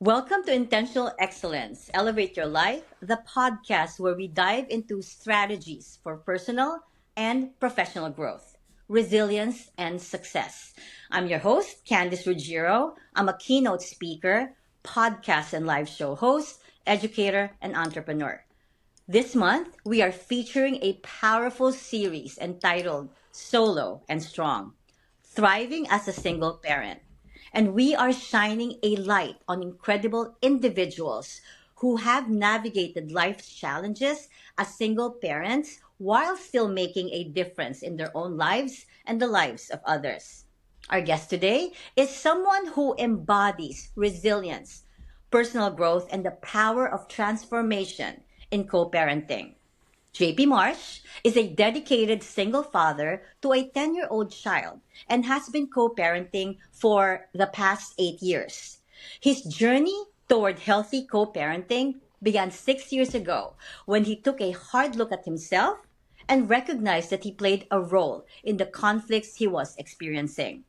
Welcome to Intentional Excellence. Elevate Your Life, the podcast where we dive into strategies for personal and professional growth, resilience, and success. I'm your host, Candice Ruggiero. I'm a keynote speaker, podcast and live show host, educator, and entrepreneur. This month, we are featuring a powerful series entitled Solo and Strong, Thriving as a Single Parent. And we are shining a light on incredible individuals who have navigated life's challenges as single parents while still making a difference in their own lives and the lives of others. Our guest today is someone who embodies resilience, personal growth, and the power of transformation in co parenting. JP Marsh is a dedicated single father to a 10-year-old child and has been co parenting for the past 8 years. His journey toward healthy co parenting began 6 years ago when he took a hard look at himself and recognized that he played a role in the conflicts he was experiencing.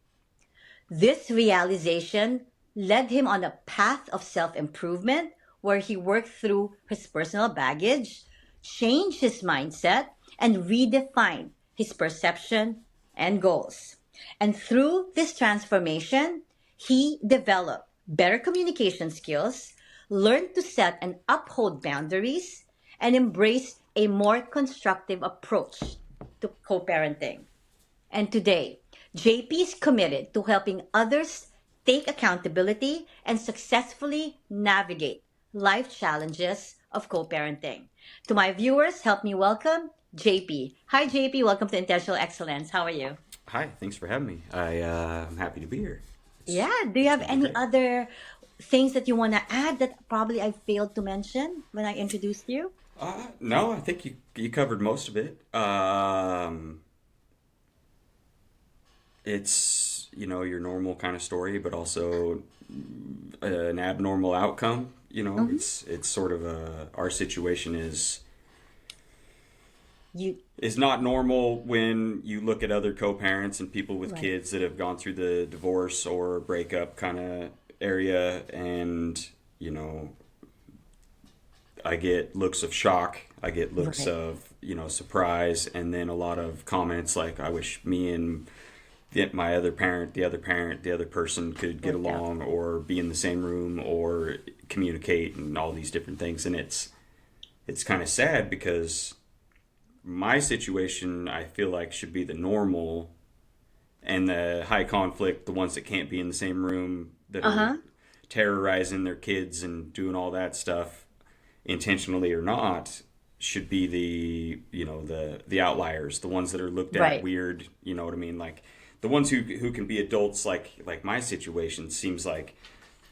This realization led him on a path of self improvement where he worked through his personal baggage, changed his mindset, and redefined his perception and goals. And through this transformation, he developed better communication skills, learned to set and uphold boundaries, and embraced a more constructive approach to co parenting. And today, JP is committed to helping others take accountability and successfully navigate life challenges of co parenting. To my viewers, help me welcome JP. Hi, JP. Welcome to Intentional Excellence. How are you? Hi, thanks for having me. I'm happy to be here. Yeah. Do you It's have going to be any great. other things that you want to add that probably I failed to mention when I introduced you? No, I think you covered most of it. It's your normal kind of story, but also an abnormal outcome. Hmm. It's sort of our situation You, is not normal when you look at other co-parents and people with right. kids that have gone through the divorce or breakup kind of area, and you know I get looks of shock. I get looks Right. of, surprise, and then a lot of comments like, I wish me and my other parent, the other person could get Worked out. along or be in the same room or communicate and all these different things. And it's kind of sad because my situation, I feel like, should be the normal, and the high conflict, the ones that can't be in the same room, that Uh are huh. terrorizing their kids and doing all that stuff, intentionally or not, should be the outliers, the ones that are looked at Right. weird. You know what I mean? Like the ones who can be adults, like my situation seems like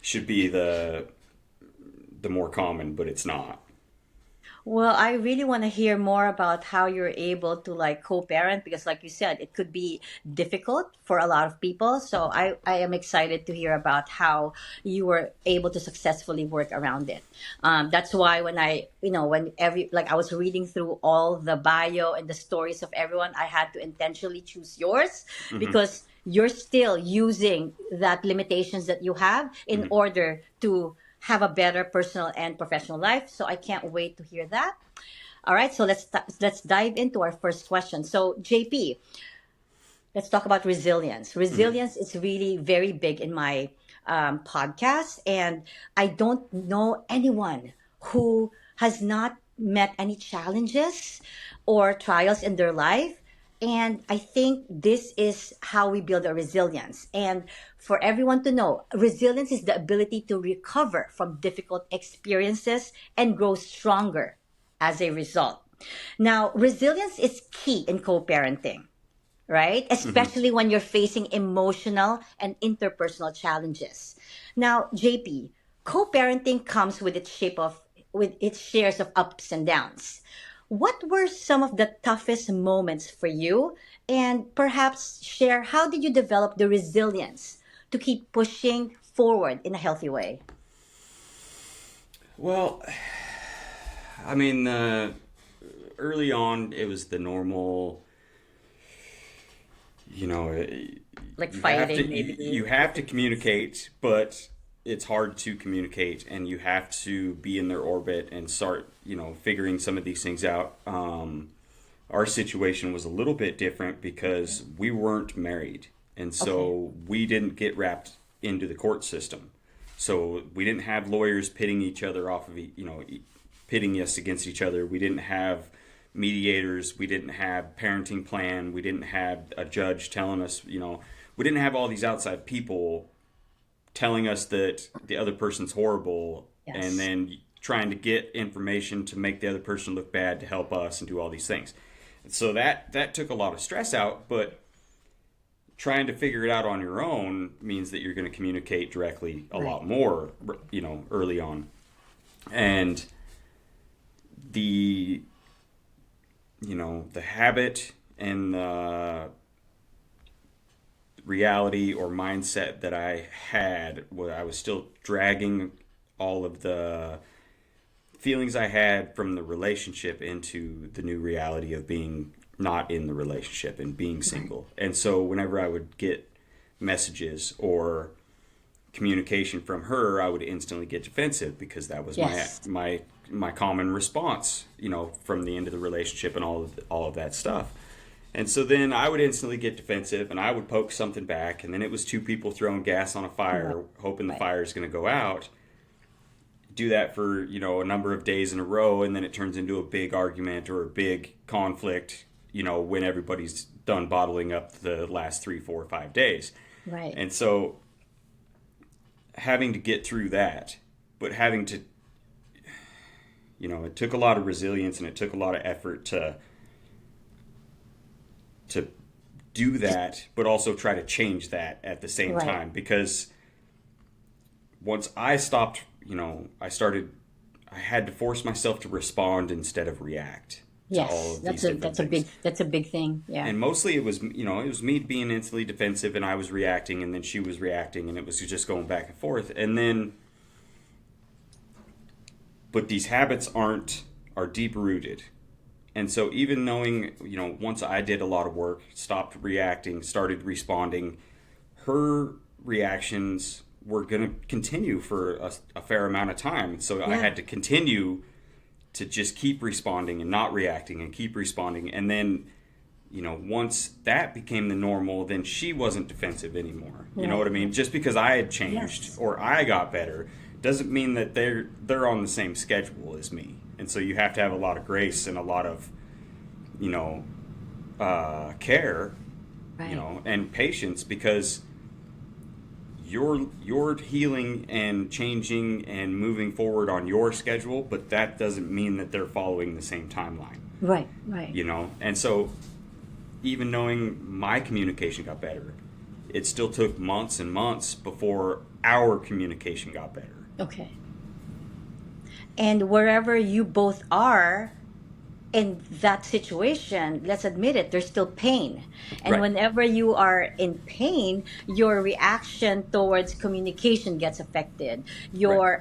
should be the more common, but it's not. Well, I really want to hear more about how you're able to like co-parent because like you said, it could be difficult for a lot of people. So I am excited to hear about how you were able to successfully work around it. That's why when when like I was reading through all the bio and the stories of everyone, I had to intentionally choose yours Hmm. because you're still using that limitations that you have in Hmm. order to have a better personal and professional life. So I can't wait to hear that. All right, so let's dive into our first question. So JP, let's talk about resilience. Hmm. Resilience is really very big in my podcast, and I don't know anyone who has not met any challenges or trials in their life. And I think this is how we build a resilience. And for everyone to know, resilience is the ability to recover from difficult experiences and grow stronger as a result. Now, resilience is key in co parenting, right? Hmm. Especially when you're facing emotional and interpersonal challenges. Now, JP, co-parenting comes with its shares of ups and downs. What were some of the toughest moments for you? And perhaps share how did you develop the resilience to keep pushing forward in a healthy way? Well, I mean, early on, it was the normal. You know, Like you have to fighting, you maybe. have to communicate, but it's hard to communicate, and you have to be in their orbit and start, figuring some of these things out. Our situation was a little bit different because we weren't married, and Okay. so we didn't get wrapped into the court system. So we didn't have lawyers pitting each other off of, pitting us against each other. We didn't have mediators. We didn't have parenting plan. We didn't have a judge telling us, we didn't have all these outside people telling us that the other person's horrible, and Yes. then trying to get information to make the other person look bad to help us and do all these things. So that took a lot of stress out, but trying to figure it out on your own means that you're going to communicate directly a Right. lot more, early on. And the the habit and the reality or mindset that I had, where I was still dragging all of the feelings I had from the relationship into the new reality of being not in the relationship and being Right. single. And so whenever I would get messages or communication from her, I would instantly get defensive because that was Yes. my common response, from the end of the relationship and all of that stuff. And so then I would instantly get defensive and I would poke something back, and then it was two people throwing gas on a Right. fire, hoping the Right. fire is going to go out. Do that for, a number of days in a row, and then it turns into a big argument or a big conflict, when everybody's done bottling up the last 3, 4, 5 days. Right. And so having to get through that, but having to, it took a lot of resilience and it took a lot of effort to do that, but also try to change that at the same Right. time. Because once I stopped, I had to force myself to respond instead of react to all Yes. of these different things. That's a big thing. Yeah. And mostly it was me being instantly defensive, and I was reacting, and then she was reacting, and it was just going back and forth. And then, but these habits are deep rooted. And so even knowing, once I did a lot of work, stopped reacting, started responding, her reactions were going to continue for a fair amount of time. So I Yeah. had to continue to just keep responding and not reacting and keep responding. And then, once that became the normal, then she wasn't defensive anymore. You know what Right. I mean? Just because I had changed Yes. or I got better doesn't mean that they're on the same schedule as me. And so you have to have a lot of grace and a lot of, care, Right. and patience, because you're healing and changing and moving forward on your schedule, but that doesn't mean that they're following the same timeline, Right. Right. And so even knowing my communication got better, it still took months and months before our communication got better. Okay. And wherever you both are in that situation, let's admit it, there's still pain. And Right. whenever you are in pain, your reaction towards communication gets affected. Right.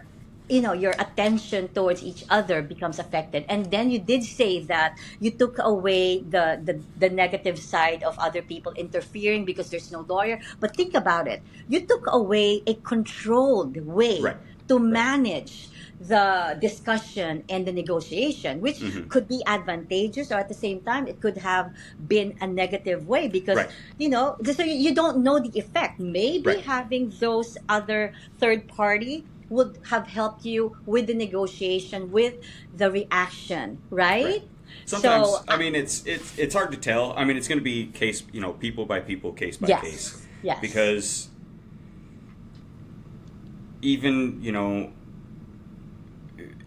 Your attention towards each other becomes affected. And then you did say that you took away the negative side of other people interfering because there's no lawyer. But think about it. You took away a controlled way Right. to Right. manage the discussion and the negotiation, which Hmm. could be advantageous, or at the same time it could have been a negative way, because Right. so you don't know the effect. Maybe Right. having those other third party would have helped you with the negotiation, with the reaction, Right. right? Sometimes, So I mean, it's hard to tell. I mean, it's going to be case, people by people, case by case, yes, yes, because even,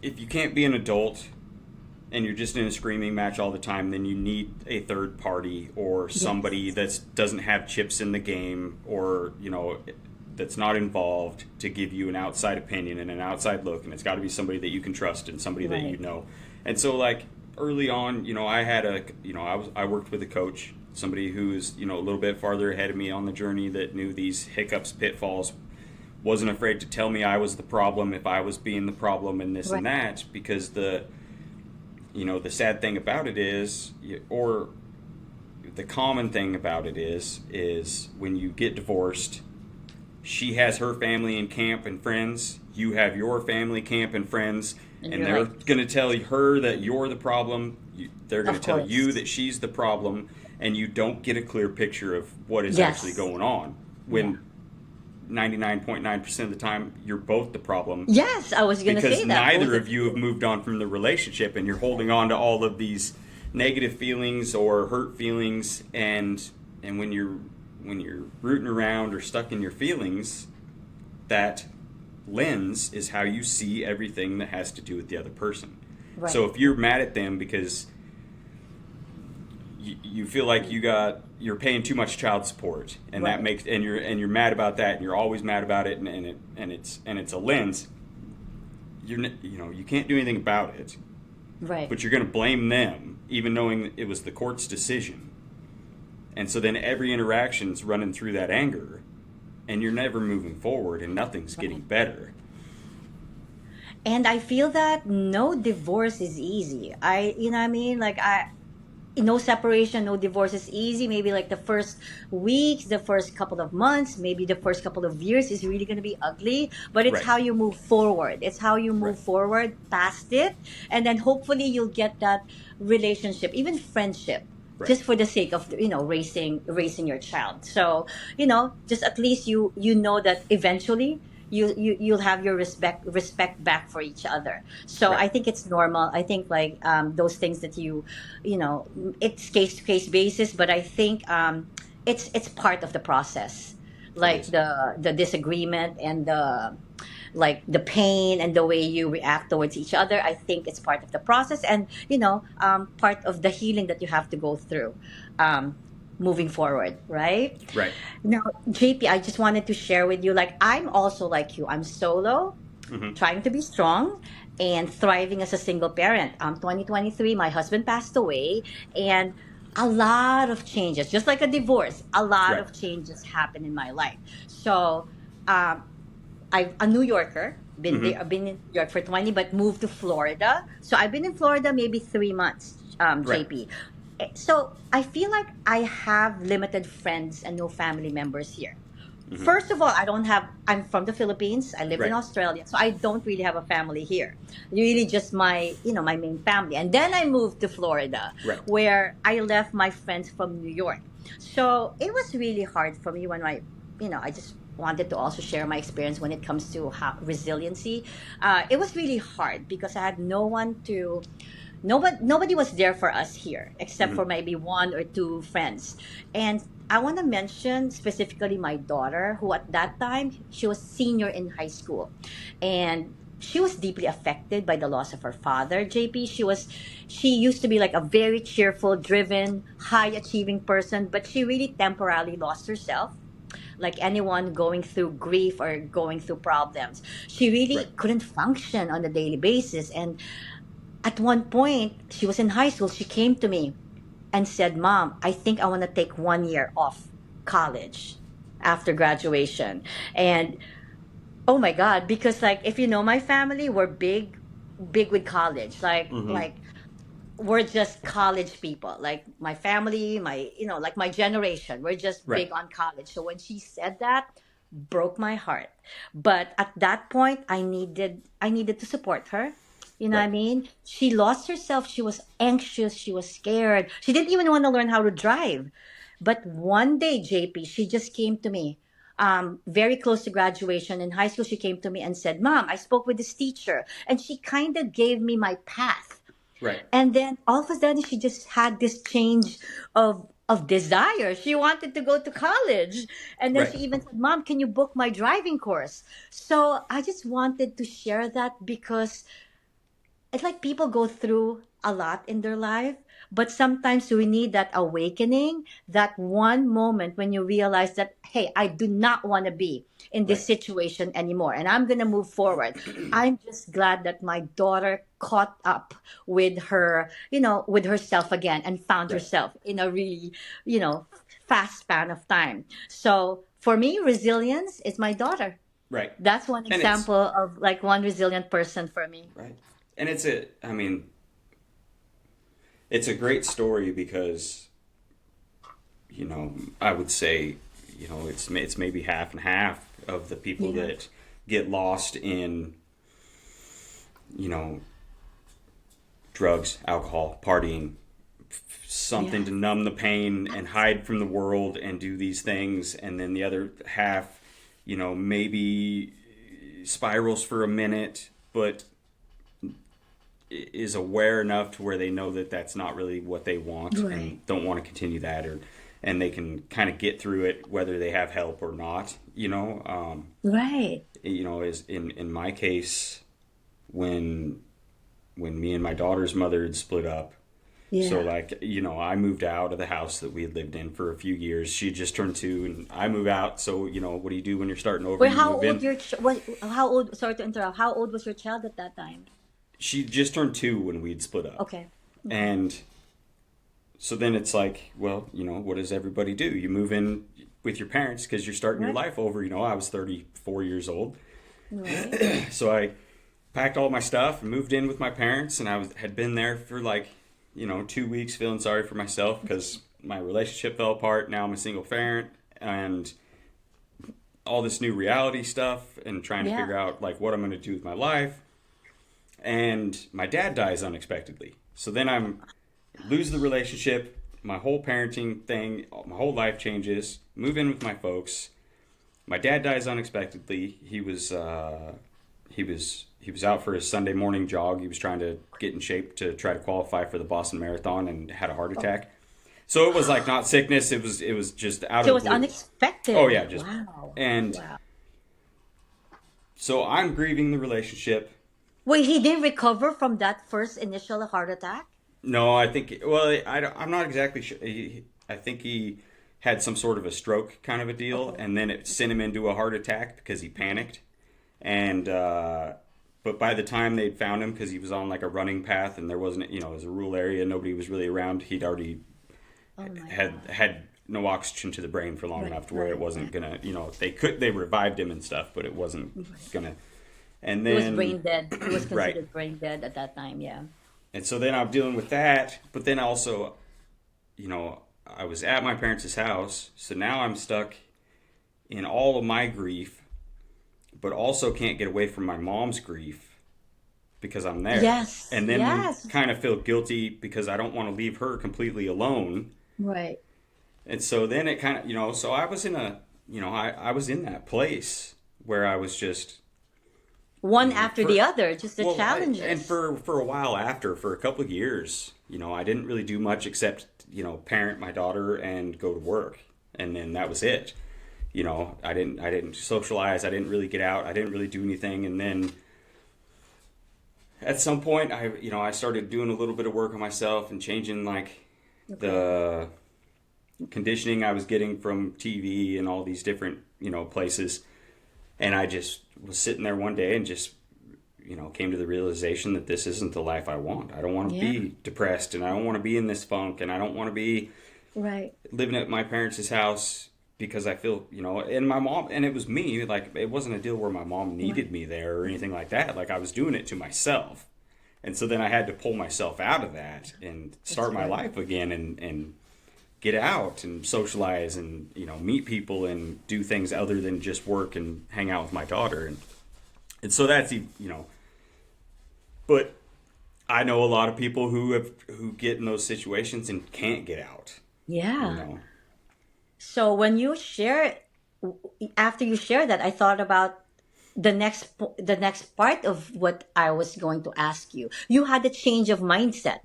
if you can't be an adult and you're just in a screaming match all the time, then you need a third party or somebody yes, that doesn't have chips in the game, or that's not involved, to give you an outside opinion and an outside look. And it's got to be somebody that you can trust and somebody that right, And so, like, early on, I had I worked with a coach, somebody who's a little bit farther ahead of me on the journey, that knew these hiccups, pitfalls, wasn't afraid to tell me I was the problem if I was being the problem, and this right, and that. Because the sad thing about it is, or the common thing about it is when you get divorced, she has her family and camp and friends, you have your family, camp, and friends, And and you're they're like, going to tell her that you're the problem. They're going to of tell you course. that she's the problem, and you don't get a clear picture of what is actually Yes. going on. Yeah. When 99.9% of the time, you're both the problem Yes, I was gonna because say that. Both neither of of you have you. moved on from the relationship, and you're holding on to all of these negative feelings or hurt feelings, and when you're rooting around or stuck in your feelings, that lens is how you see everything that has to do with the other person. Right. So if you're mad at them because you feel like you're paying too much child support, and that Right. makes and you're mad about that, and you're always mad about it, and it's a lens. You can't do anything about it, Right. but you're going to blame them, even knowing it was the court's decision. And so then every interaction's running through that anger, and you're never moving forward, and nothing's getting Right. better. And I feel that no divorce is easy. You know what I mean? Like, no separation, no divorce is easy. Maybe like the first weeks, the first couple of months, maybe the first couple of years is really going to be ugly, but it's Right. how you move forward. It's how you Right. move forward past it. And then hopefully you'll get that relationship, even friendship, Right. just for the sake of, raising your child. So, just at least you know that eventually you'll have your respect back for each other. So Right. I think it's normal. I think like those things that it's case to case basis, but I think it's part of the process, It like is. the disagreement and the like the pain and the way you react towards each other. I think it's part of the process, and part of the healing that you have to go through, um, moving forward, right? Right. Now, JP, I just wanted to share with you, like, I'm also like you. I'm solo, Mm-hmm. trying to be strong and thriving as a single parent. 2023, my husband passed away, and a lot of changes, just like a divorce, a lot Right. of changes happened in my life. So, um, I'm a New Yorker. Been Mm-hmm. there. I've been in New York for 20, but moved to Florida. So I've been in Florida maybe 3 months, Right. JP. So I feel like I have limited friends and no family members here. Mm-hmm. First of all, I'm from the Philippines. I lived in Right. Australia, so I don't really have a family here. Really just my main family. And then I moved to Florida, Right. where I left my friends from New York. So it was really hard for me when I just wanted to also share my experience when it comes to resiliency. It was really hard because I had no one to nobody was there for us here except Mm-hmm. for maybe one or two friends. And I want to mention specifically my daughter, who at that time she was senior in high school, and she was deeply affected by the loss of her father. JP, she used to be like a very cheerful, driven, high achieving person, but she really temporarily lost herself, like anyone going through grief or going through problems. She Right. really couldn't function on a daily basis. And at one point, she was in high school. She came to me and said, "Mom, I think I want to take 1 year off college after graduation." And oh my God, because like if you know my family, we're big with college. Like Mm-hmm. like we're just college people. Like my family, like my generation, we're just Right. big on college. So when she said that, broke my heart. But at that point, I needed to support her. You know what Right. I mean? She lost herself. She was anxious. She was scared. She didn't even want to learn how to drive. But one day, JP, she just came to me, very close to graduation in high school. She came to me and said, "Mom, I spoke with this teacher, and she kind of gave me my path." Right. And then all of a sudden she just had this change of desire. She wanted to go to college. And then Right. she even said, "Mom, can you book my driving course?" So I just wanted to share that because it's like people go through a lot in their life, but sometimes we need that awakening, that one moment when you realize that, hey, I do not want to be in this Right. situation anymore, and I'm going to move forward. I'm just glad that my daughter caught up with herself again and found Right. herself in a really, fast span of time. So for me, resilience is my daughter. Right. That's one And it's example of like one resilient person for me. right. And I mean, it's a great story because, I would say, it's maybe half and half. of the people Yeah. that get lost in, you know, drugs, alcohol, partying, something Yeah. to numb the pain and hide from the world and do these things. And then the other half, maybe spirals for a minute, but is aware enough to where they know that that's not really what they want Right. and don't want to continue that, and they can kind of get through it whether they have help or not. Right. Is in my case, when me and my daughter's mother had split up. So Yeah. like, I moved out of the house that we had lived in for a few years. She just turned 2 and I move out. So, what do you do when you're starting over? Wait, You how move old in. your what? How old? Sorry to interrupt. How old was your child at that time? She just turned 2 when we'd split up. Okay. And so then it's like, well, what does everybody do? You move in with your parents because you're starting your Right. life over. I was 34 years old. Right. So I packed all my stuff and moved in with my parents, and had been there for like 2 weeks, feeling sorry for myself because my relationship fell apart. Now I'm a single parent and all this new reality stuff and trying to Yeah. figure out like what I'm going to do with my life. And my dad dies unexpectedly. So then I'm lose the relationship, my whole parenting thing, my whole life changes. Move in with my folks. My dad dies unexpectedly. He was out for his Sunday morning jog. He was trying to get in shape to try to qualify for the Boston Marathon and had a heart attack. So it was like not sickness. It was just out So it of was the blue. Oh unexpected. yeah, just Wow. and Wow. so I'm grieving the relationship. Wait, he didn't recover from that first initial heart attack? No, I think I'm not exactly sure. I think he had some sort of a stroke kind of a deal, Okay. and then it sent him into a heart attack because he panicked. And but by the time they'd found him, because he was on like a running path and there wasn't, it was a rural area, nobody was really around. He'd already Oh my had God. had no oxygen to the brain for long Right, enough to where it right, wasn't right. gonna, they revived him and stuff, but it wasn't gonna. And He was then brain dead. He was right, considered brain dead at that time. Yeah. and so then I'm dealing with that, but then also, I was at my parents' house, so now I'm stuck in all of my grief, but also can't get away from my mom's grief because I'm there. Yes. And then Yes. kind of feel guilty because I don't want to leave her completely alone. Right. And so then it kind of, so I was in I was in that place where I was just, One after for, the other, just the well, and challenges. for a while after, for a couple of years, I didn't really do much except, parent my daughter and go to work. And then that was it. I didn't socialize. I didn't really get out. I didn't really do anything. And then at some point, I started doing a little bit of work on myself and changing like Okay. the conditioning I was getting from TV and all these different, places. And I just was sitting there one day and just, came to the realization that this isn't the life I want. I don't want to Yeah. be depressed and I don't want to be in this funk and I don't want to be Right. living at my parents' house because I feel, and my mom, and it was me, like, it wasn't a deal where my mom Right. needed me there or anything like that. Like, I was doing it to myself. And so then I had to pull myself out of that and That's start my right. life again and get out and socialize and, meet people and do things other than just work and hang out with my daughter. And so that's, but I know a lot of people who get in those situations and can't get out, you Yeah. know. So when you share, after you share that, I thought about the next part of what I was going to ask you. You had a change of mindset.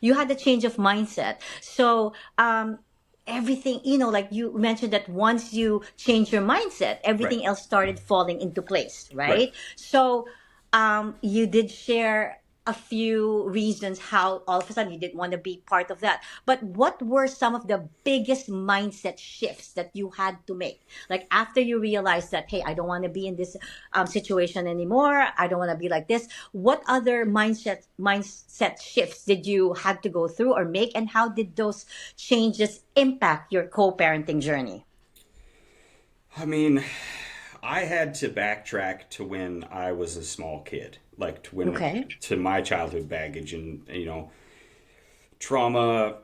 You had a change of mindset. So everything, like you mentioned that once you change your mindset, Right. everything else started falling into place, Right. right? So you did share a few reasons how all of a sudden you didn't want to be part of that. But what were some of the biggest mindset shifts that you had to make? Like after you realized that, hey, I don't want to be in this situation anymore. I don't want to be like this. What other mindset shifts did you have to go through or make, and how did those changes impact your co-parenting journey? I mean, I had to backtrack to when I was a small kid, like Okay. to my childhood baggage and trauma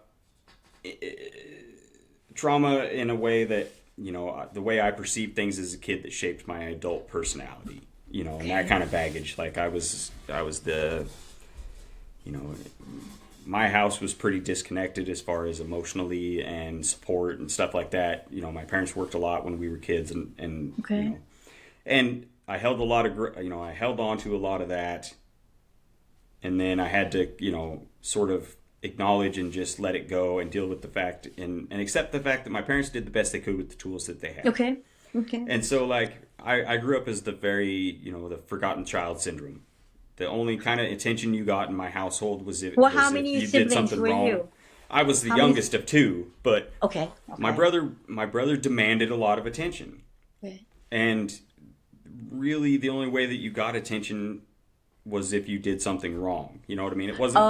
trauma in a way that the way I perceived things as a kid that shaped my adult personality, and that Okay. kind of baggage. Like I was the, you know, my house was pretty disconnected as far as emotionally and support and stuff like that. My parents worked a lot when we were kids, and Okay. and I held a lot of, I held on to a lot of that, and then I had to, sort of acknowledge and just let it go and deal with the fact and accept the fact that my parents did the best they could with the tools that they had. Okay. Okay. And so, like, I grew up as the very, the forgotten child syndrome. The only kind of attention you got in my household Well, how was if many you did siblings something were wrong. you? I was the How many? youngest of two, but Okay. my Okay. brother demanded a lot of attention. Okay. And really, the only way that you got attention was if you did something wrong. You know what I mean? Oh, It wasn't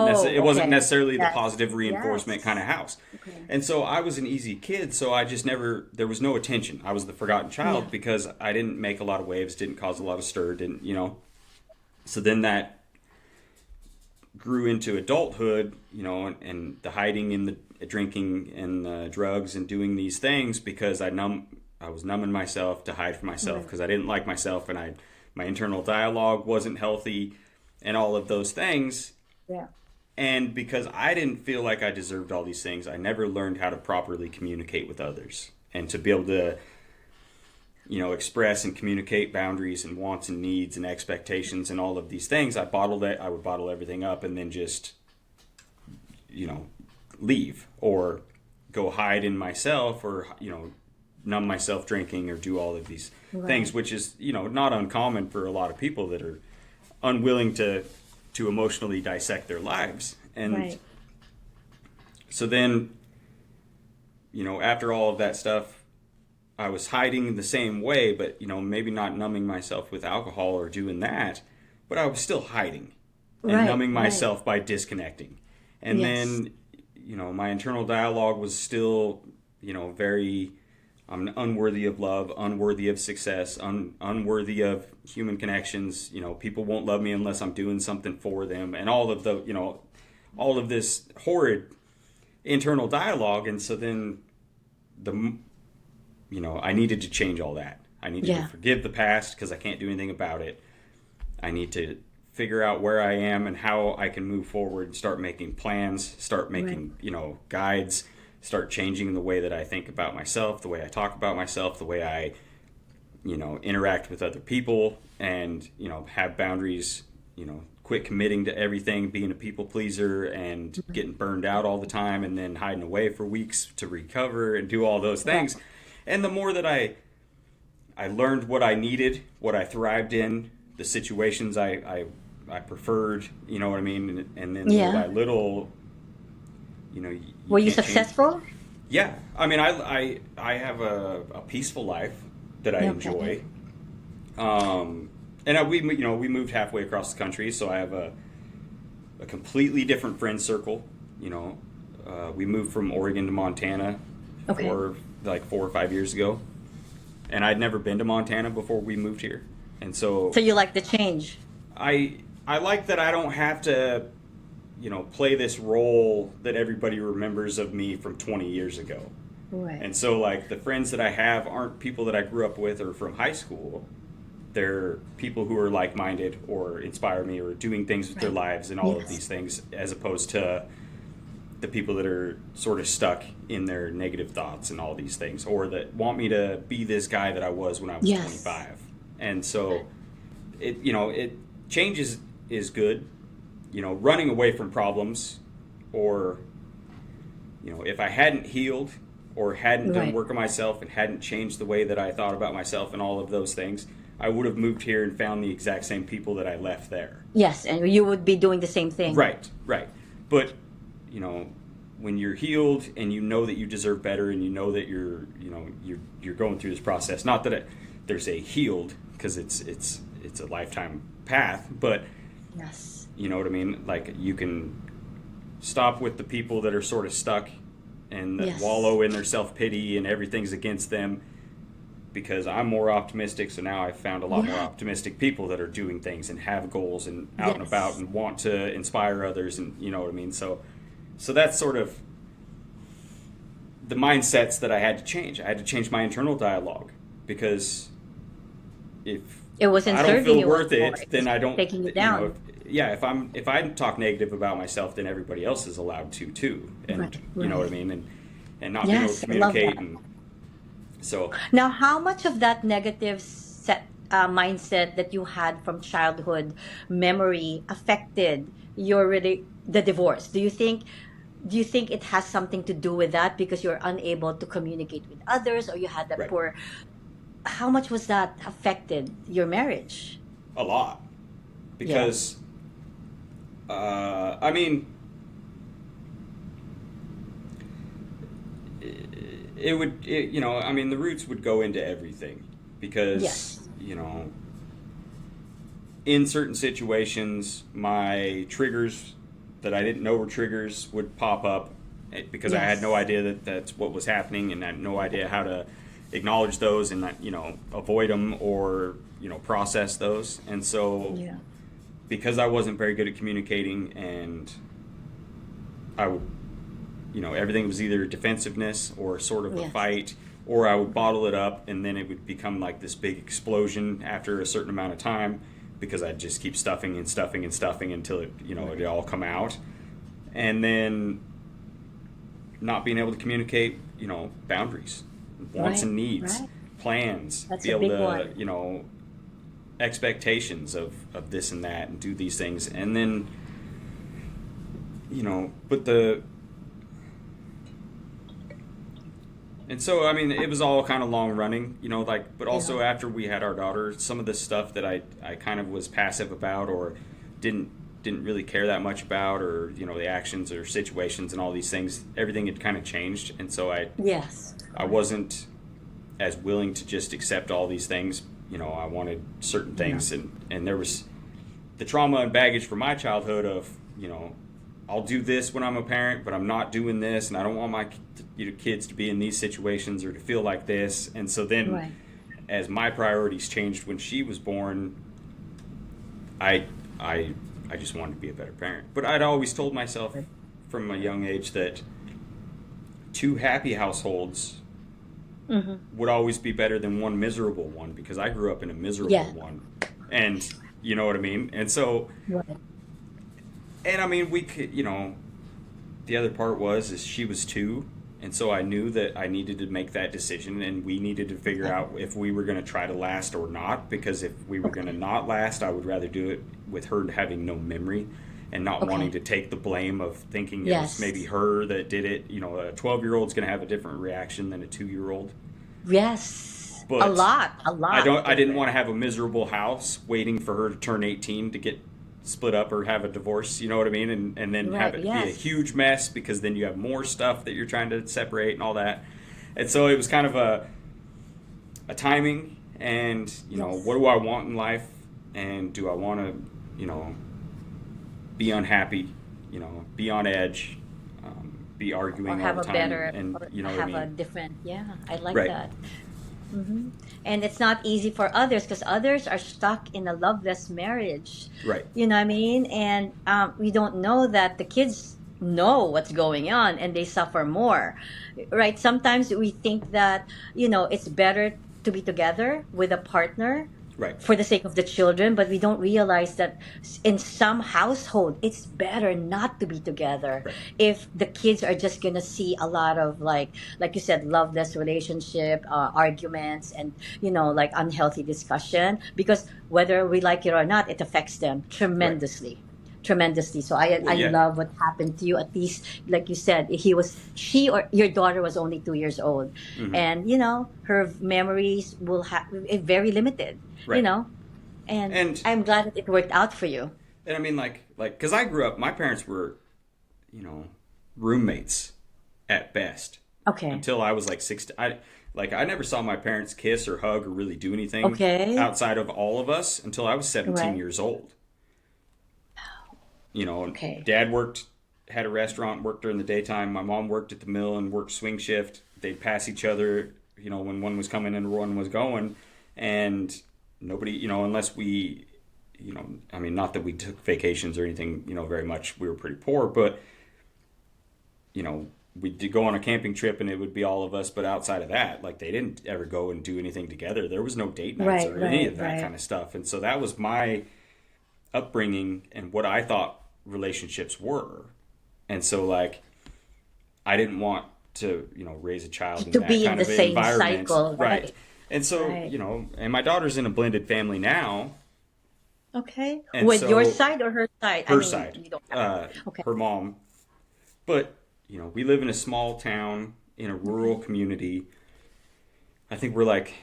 okay. necessarily the Yes. positive reinforcement kind Yes. of house. Okay. And so I was an easy kid, so I just never there was no attention. I was the forgotten Yeah. child because I didn't make a lot of waves, didn't cause a lot of stir, didn't. So then that grew into adulthood, and the hiding and the drinking and the drugs and doing these things because I was numbing myself to hide from myself Right. because I didn't like myself and my internal dialogue wasn't healthy and all of those things. Yeah. And because I didn't feel like I deserved all these things, I never learned how to properly communicate with others and to be able to, express and communicate boundaries and wants and needs and expectations and all of these things. I would bottle everything up and then just, leave or go hide in myself or, numb myself drinking or do all of these things, Right. which is, not uncommon for a lot of people that are unwilling to emotionally dissect their lives. And Right. so then, after all of that stuff, I was hiding the same way, but, maybe not numbing myself with alcohol or doing that, but I was still hiding and Right. numbing Right. myself by disconnecting. And Yes. then, my internal dialogue was still, very, I'm unworthy of love, unworthy of success, unworthy of human connections. People won't love me unless I'm doing something for them, and all of this horrid internal dialogue. And so then the, I needed to change all that. I needed to Yeah. forgive the past because I can't do anything about it. I need to figure out where I am and how I can move forward, start making plans, start Right. making, guides, start changing the way that I think about myself, the way I talk about myself, the way I, interact with other people and, have boundaries, quit committing to everything, being a people pleaser and getting burned out all the time and then hiding away for weeks to recover and do all those Right. things. And the more that I learned what I needed, what I thrived in, the situations I preferred, you know what I mean? And then little Yeah. by little, you Were you can't change. successful? Yeah. I mean, I have a peaceful life that I Okay. enjoy. We moved halfway across the country, so I have a completely different friend circle. We moved from Oregon to Montana Okay. for like 4 or 5 years ago, and I'd never been to Montana before we moved here, and so So you like the change? I like that I don't have to, play this role that everybody remembers of me from 20 years ago. Right. And so, like, the friends that I have aren't people that I grew up with or from high school. They're people who are like minded or inspire me or doing things with their Right. lives and all of Yes. these things, as opposed to the people that are sort of stuck in their negative thoughts and all these things, or that want me to be this guy that I was when I was Yes. 25. And so, it change is good. Running away from problems, or if I hadn't healed or hadn't done Right. work on myself and hadn't changed the way that I thought about myself and all of those things, I would have moved here and found the exact same people that I left there. Yes, and you would be doing the same thing. Right, right. But, when you're healed and you know that you deserve better and you know that you're going through this process, not that there's a healed, because it's a lifetime path, but Yes. you know what I mean? Like, you can stop with the people that are sort of stuck and that Yes. wallow in their self-pity and everything's against them, because I'm more optimistic. So now I've found a lot more Yeah. optimistic people that are doing things and have goals and out and about Yes. and want to inspire others, and you know what I mean? So that's sort of the mindsets that I had to change. I had to change my internal dialogue because if It wasn't I don't serving feel you worth anymore. it, It then was I don't. taking you You know, down. if I talk negative about myself, then everybody else is allowed to too, Right, and you know what I right. mean, and not being able to Yes, I love communicate, that. and so Now, how much of that negative mindset that you had from childhood memory affected your really the divorce? Do you think it has something to do with that because you're unable to communicate with others, or you had that right, poor? How much was that affected your marriage? a lot Yeah. because I mean you know, I mean the roots would go into everything because Yes. you know in certain situations, my triggers that I didn't know were triggers would pop up because I had no Yes. idea that that's what was happening, and I had no idea how to acknowledge those and you know avoid them or you know process those. And so, Yeah. because I wasn't very good at communicating, and I would you know everything was either defensiveness or sort of a Yes. fight, or I would bottle it up and then it would become like this big explosion after a certain amount of time because I'd just keep stuffing and stuffing and stuffing until it you know it Right. all come out, and then not being able to communicate you know boundaries, wants Right. and needs, Right. plans, That's be a able big to one. you know expectations of this and that and do these things, and then you know but the and so, I mean, it was all kind of long running, you know, like, but Yeah. also after we had our daughter, some of the stuff that I kind of was passive about or didn't didn't really care that much about, or you know the actions or situations and all these things, everything had kind of changed, and so Yes. I Correct. wasn't as willing to just accept all these things. You know, I wanted certain Yeah. things, and there was the trauma and baggage from my childhood of you know I'll do this when I'm a parent, but I'm not doing this, and I don't want my you know, kids to be in these situations or to feel like this. And so then, Right. as my priorities changed when she was born, I I I just wanted to be a better parent. But I'd always told myself from a young age that two happy households Mm-hmm. would always be better than one miserable one because I grew up in a miserable Yeah. one, and you know what I mean. And so, Right. and I mean, we could, you know, the other part was is she was two, and so I knew that I needed to make that decision, and we needed to figure Okay. out if we were going to try to last or not. Because if we were going to Okay. not last, I would rather do it with her having no memory and not wanting Okay. to take the blame of thinking it was maybe Yes. her that did it. You know, a 12-year-old's going to have a different reaction than a 2-year-old. Yes. A But lot. A lot I didn't different. want to have a miserable house waiting for her to turn 18 to get split up or have a divorce, you know what I mean? And then have Right. it be a Yes. huge mess because then you have more stuff that you're trying to separate and all that. And so it was kind of a timing and, you know, what Yes. do I want in life? And do I want to, you know, be unhappy, you know, be on edge, be Or arguing all have the a time better, and, or you know what I have a mean? different. Yeah. I like Right, that. Hmm. And it's not easy for others because others are stuck in a loveless marriage. right, You know what I mean? And we don't know that the kids know what's going on and they suffer more, right? Sometimes we think that, it's better to be together with a partner right, for the sake of the children, but we don't realize that in some household it's better not to be together right, if the kids are just gonna see a lot of, like you said, loveless relationship, arguments, and like unhealthy discussion, because whether we like it or not, it affects them right. tremendously. So I Well, I yeah. love what happened to you. At least, like you said, she or your daughter was only 2 years old, Hmm. and her memories will have very limited, you Right. know and And I'm glad that it worked out for you. And I mean, because I grew up, my parents were, you know, roommates at best Okay. until I was like 16. I never saw my parents kiss or hug or really do anything Okay. outside of all of us until I was 17 Right. years old. You know, Okay. dad worked, had a restaurant, worked during the daytime. My mom worked at the mill and worked swing shift. They'd pass each other, you know, when one was coming and one was going. And nobody, you know, unless we, you know, I mean, not that we took vacations or anything, you know, very much. We were pretty poor, but, you know, we'd go on a camping trip and it would be all of us, but outside of that, like they didn't ever go and do anything together. There was no date nights Right, or any right, of that kind right. of stuff. And so that was my upbringing and what I thought relationships were. And so like I didn't want to, raise a child in To that be in kind the of same environment. cycle, Right. right? And so, Right. and my daughter's in a blended family now. Okay. And With your so side or her side? I her mean, side, you don't have to. uh, Okay. her mom, but, we live in a small town in a rural Okay. community. I think we're like,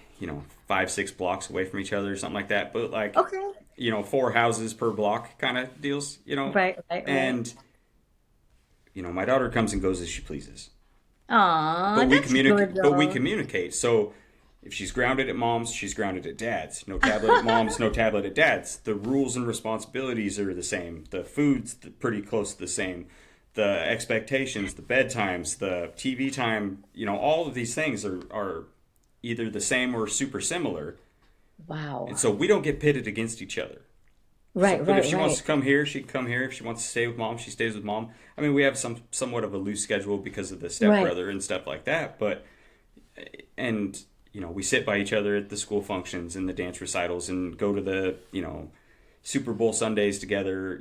5, 6 blocks away from each other or something like that. But like, Okay. 4 houses per block kind of deals. Right, right, right. And, my daughter comes and goes as she pleases. Aw, But we that's good communicate. But we though. communicate. So if she's grounded at mom's, she's grounded at dad's. No tablet at mom's, no tablet at dad's. The rules and responsibilities are the same. The food's pretty close to the same. The expectations, the bedtimes, the TV time, all of these things are either the same or super similar. And Wow. so we don't get pitted against each other. So, Right, but if right, she wants right. to come here, she can come here. If she wants to stay with mom, she stays with mom. I mean, we have somewhat of a loose schedule because of the Right. stepbrother and stuff like that. But and we sit by each other at the school functions and the dance recitals and go to the Super Bowl Sundays together.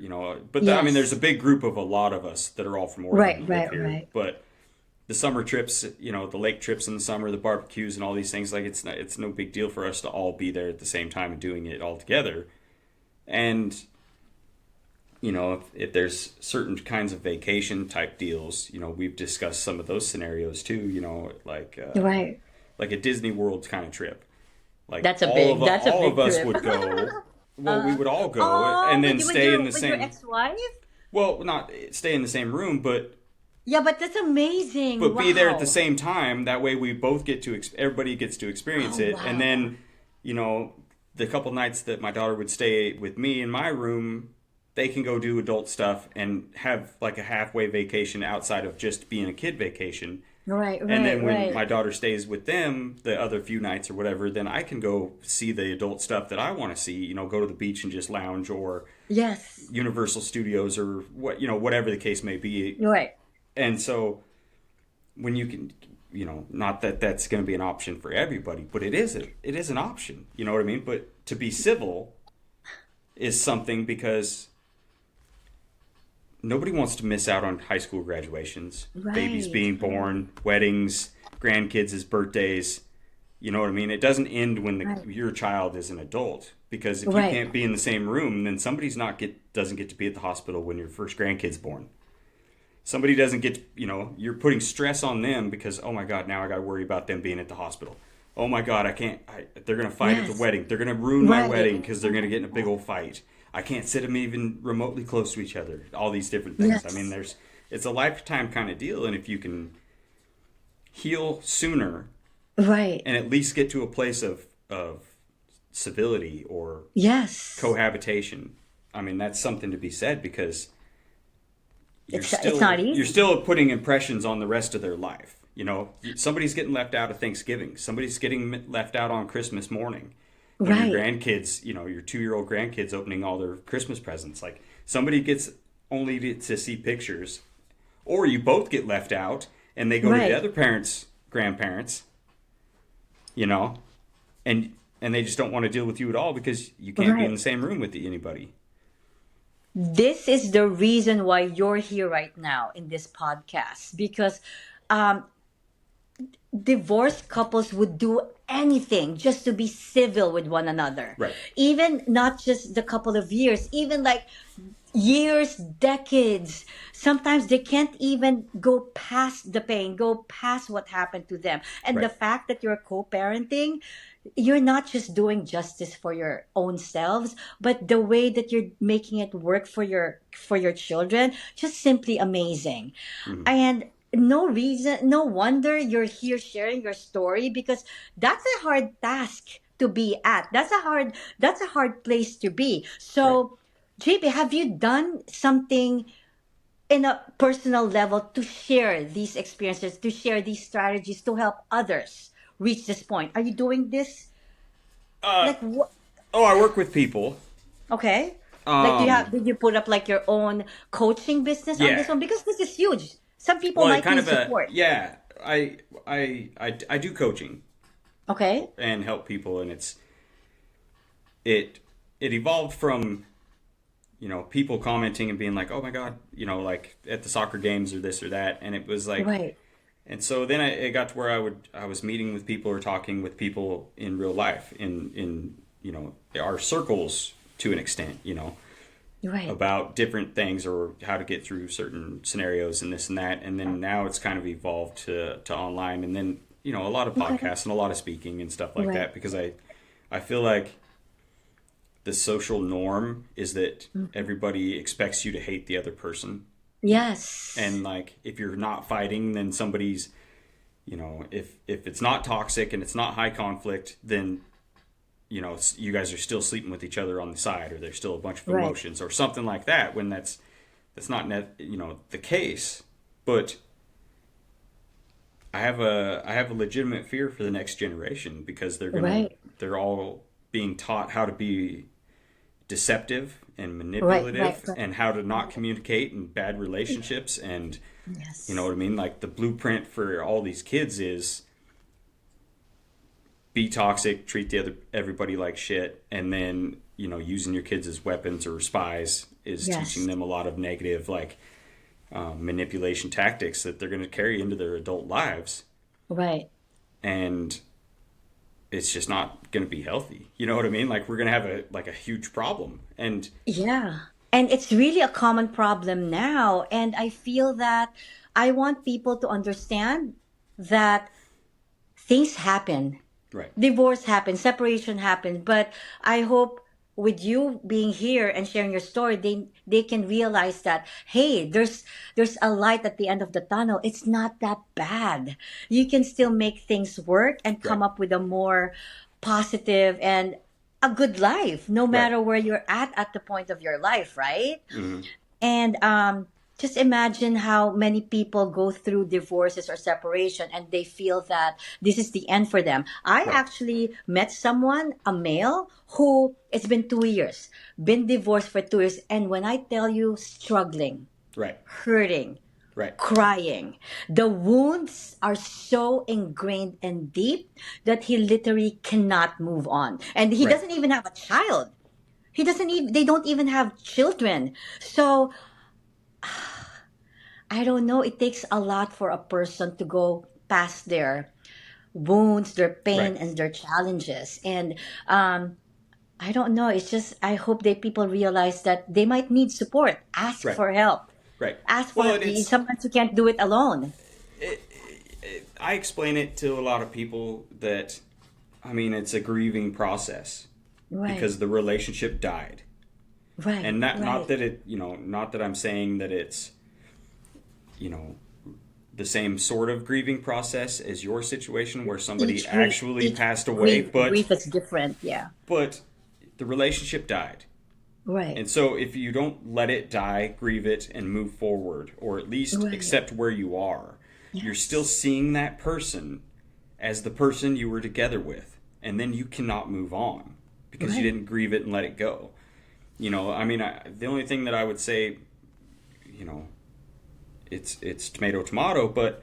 But I mean, there's a Yes. big group of a lot of us that are all from Oregon Right, that live right, here. right. But the summer trips, the lake trips in the summer, the barbecues and all these things, like it's no big deal for us to all be there at the same time and doing it all together. And if there's certain kinds of vacation type deals, we've discussed some of those scenarios too. Right. Like a Disney World kind of trip. Like That's a all of big us trip. would go. Well, we Uh, would all go oh, and then stay in the with your same. ex-wife? Well, not stay in the same room, Yeah, but that's amazing. but be there at the Wow. same time. That way, we both get to everybody gets to experience Oh, it, and wow. then you know the couple nights that my daughter would stay with me in my room, they can go do adult stuff and have like a halfway vacation outside of just being a kid vacation. Right, And right, then when right. my daughter stays with them the other few nights or whatever, then I can go see the adult stuff that I want to see, go to the beach and just lounge or Yes. Universal Studios or whatever the case may be. Right. And so when you can, not that that's going to be an option for everybody, but it is an option, you know what I mean? But to be civil is something because nobody wants to miss out on high school graduations, babies Right. being born, weddings, grandkids' birthdays. You know what I mean? It doesn't end when Right. your child is an adult because if you Right. can't be in the same room, then somebody's not get doesn't get to be at the hospital when your first grandkid's born. Somebody doesn't get, you're putting stress on them because oh my god, now I got to worry about them being at the hospital. Oh my god, they're going to fight at the Yes. wedding. They're going to ruin my wedding Right. because they're going to get in a big old fight. I can't sit them even remotely close to each other. All these different things. I mean, Yes. it's a lifetime kind of deal, and if you can heal sooner Right. and at least get to a place of civility or Yes. cohabitation, I mean, that's something to be said because It's not you're easy. still putting impressions on the rest of their life. Somebody's getting left out of Thanksgiving. Somebody's getting left out on Christmas morning. When your Right. grandkids, your 2-year-old grandkids opening all their Christmas presents, like somebody gets only to see pictures, or you both get left out and they go to the Right. other parents' grandparents, you know, and they just don't want to deal with you at all because you can't be in the Right. same room with anybody. This is the reason why you're here right now in this podcast because um, divorced couples would do anything just to be civil with one another. Right. Even not just the couple of years, even like years, decades. Sometimes they can't even go past the pain, go past what happened to them. And the Right. fact that you're co-parenting, you're not just doing justice for your own selves, but the way that you're making it work for your children, just simply amazing. Mhm. And no wonder you're here sharing your story because that's a hard task to be at. That's a hard place to be. Right. So, JP, have you done something in a personal level to share these experiences, to share these strategies to help others reach this point? Are you doing this? Uh, Like what? oh, I work with people. Okay. Like, Um, did you put up like your own coaching business on this yeah. one? Because this is huge. Some people Well, it might kind need of support. yeah. I do coaching Okay. and help people, and it it evolved from people commenting and being like, oh my god, like at the soccer games or this or that, and it was like, Right. and so then it got to where I was meeting with people or talking with people in real life in our circles to an extent, Right. about different things or how to get through certain scenarios and this and that. And then now it's kind of evolved to online, and then a lot of Okay. podcasts and a lot of speaking and stuff like Right. that, because I feel like the social norm is that Mhm. everybody expects you to hate the other person. Yes. And like if you're not fighting, then somebody's, if it's not toxic and it's not high conflict, then you guys are still sleeping with each other on the side, or there's still a bunch of Right. emotions or something like that, when that's not the case. But I have a legitimate fear for the next generation, because Right. they're all being taught how to be deceptive and Right. Right. manipulative, Right. and how to not communicate in bad relationships. And you know Yes. what I mean, like the blueprint for all these kids is be toxic, treat the other everybody like shit, and then using your kids as weapons or spies is teaching Yes. them a lot of negative, like manipulation tactics that they're going to carry into their adult lives. Right. And it's just not going to be healthy. You know what I mean? Like we're going to have a huge problem. And Yeah. And it's really a common problem now. And I feel that I want people to understand that things happen. right, Divorce happens, separation happens, but I hope with you being here and sharing your story, they can realize that, hey, there's a light at the end of the tunnel. It's not that bad. You can still make things work and right, come up with a more positive and a good life, no right. matter where you're at the point of your life, right? Hmm. And just imagine how many people go through divorces or separation and they feel that this is the end for them. I Right, actually met someone, a male, who it's been 2 years, been divorced for 2 years. And when I tell you, struggling, right, hurting, right, crying, the wounds are so ingrained and deep that he literally cannot move on. And he right, doesn't even have a child. He doesn't even, they don't even have children. So I don't know. It takes a lot for a person to go past their wounds, their right, pain, and their challenges. And I don't know. It's just I hope that people realize that they might need support. Ask right, for help. right. Ask for Well, help. Sometimes you can't do it alone. I explain it to a lot of people that, I mean, it's a grieving process Right. because the relationship died. Right. And not Right. that not that I'm saying that it's, you know, the same sort of grieving process as your situation where somebody actually Each passed away, grief is different. Yeah. but the relationship died. Right. And so if you don't let it die, grieve it and move forward, or at least Right. accept where you are, you're still Yes. seeing that person as the person you were together with. And then you cannot move on because you Right. didn't grieve it and let it go. I mean, the only thing that I would say, you know, it's tomato tomato, but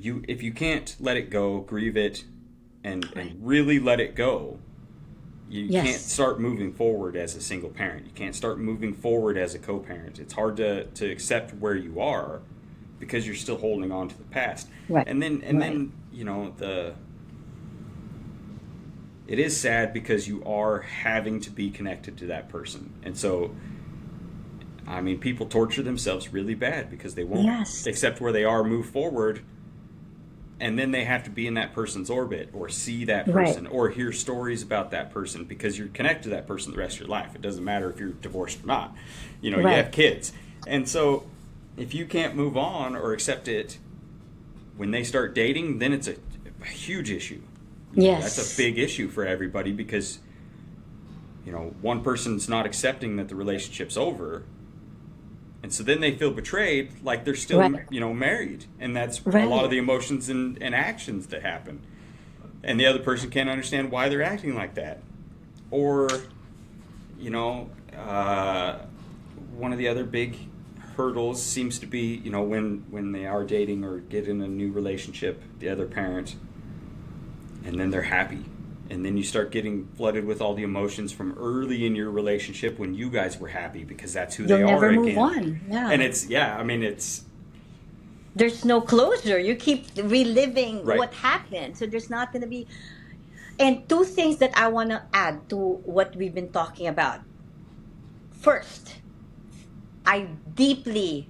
if you can't let it go, grieve it, and Right. really let it go, you can't Yes. start moving forward as a single parent. You can't start moving forward as a co-parent. It's hard to accept where you are because you're still holding on to the past. Right. Right. And then the it is sad because you are having to be connected to that person. And so I mean, people torture themselves really bad because they won't Yes. accept where they are, move forward, and then they have to be in that person's orbit or see that Right. person or hear stories about that person because you're connected to that person the rest of your life. It doesn't matter if you're divorced or not. You Right. have kids. And so if you can't move on or accept it when they start dating, then it's a huge issue. That's a Yes. big issue for everybody because, one person's not accepting that the relationship's over, and so then they feel betrayed, like they're still, Right. married. And that's a lot of Right. the emotions and actions that happen. And the other person can't understand why they're acting like that. Or, you know, uh, one of the other big hurdles seems to be, when they are dating or get in a new relationship, the other parent, and then they're happy. And then you start getting flooded with all the emotions from early in your relationship when you guys were happy, because that's who You'll they are never move again. on. Yeah. And it's There's no closure. You keep reliving right. what happened. So there's not going to be. And two things that I want to add to what we've been talking about. First, I deeply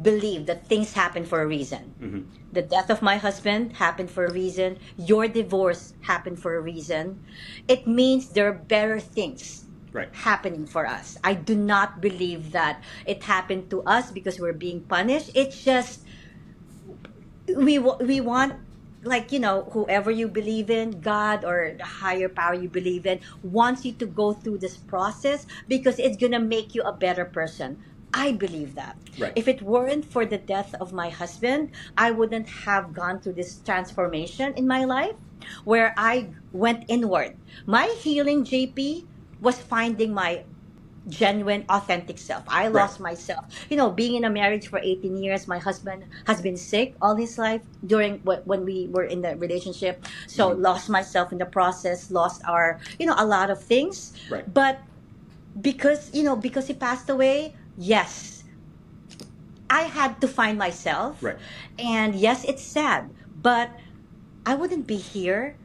believe that things happen for a reason. Hmm. The death of my husband happened for a reason. Your divorce happened for a reason. It means there are better things Right. happening for us. I do not believe that it happened to us because we're being punished. It's just we want, like, whoever you believe in, God or the higher power you believe in, wants you to go through this process because it's gonna make you a better person. I believe that. Right. If it weren't for the death of my husband, I wouldn't have gone through this transformation in my life where I went inward. My healing, JP, was finding my genuine, authentic self. I Right. lost myself. Being in a marriage for 18 years, my husband has been sick all his life during when we were in the relationship. So Hmm. lost myself in the process, lost our, a lot of things. Right. But because he passed away, yes, I had to find myself. Right. And yes, it's sad, but I wouldn't be here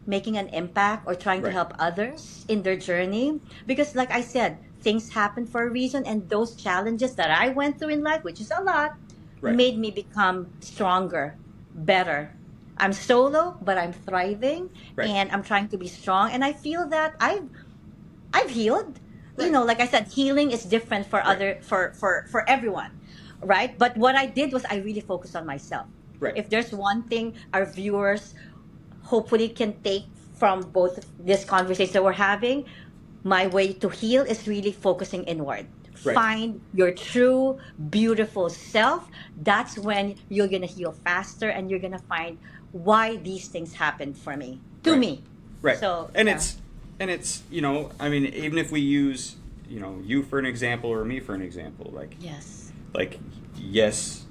making an impact or trying to Right. help others in their journey, because like I said, things happen for a reason, and those challenges that I went through in life, which is a lot, Right. made me become stronger, better. I'm solo, but I'm thriving, Right. and I'm trying to be strong, and I feel that I've healed. Right. Like I said, healing is different for Right. other for everyone, right? But what I did was I really focused on myself. Right. If there's one thing our viewers hopefully can take from both of this conversation that we're having, my way to heal is really focusing inward. Right. Find your true, beautiful self. That's when you're going to heal faster, and you're going to find why these things happened for me, to Right. me. Right. So, And yeah. it's I mean, even if we use you for an example or me for an example, Yes. like yes,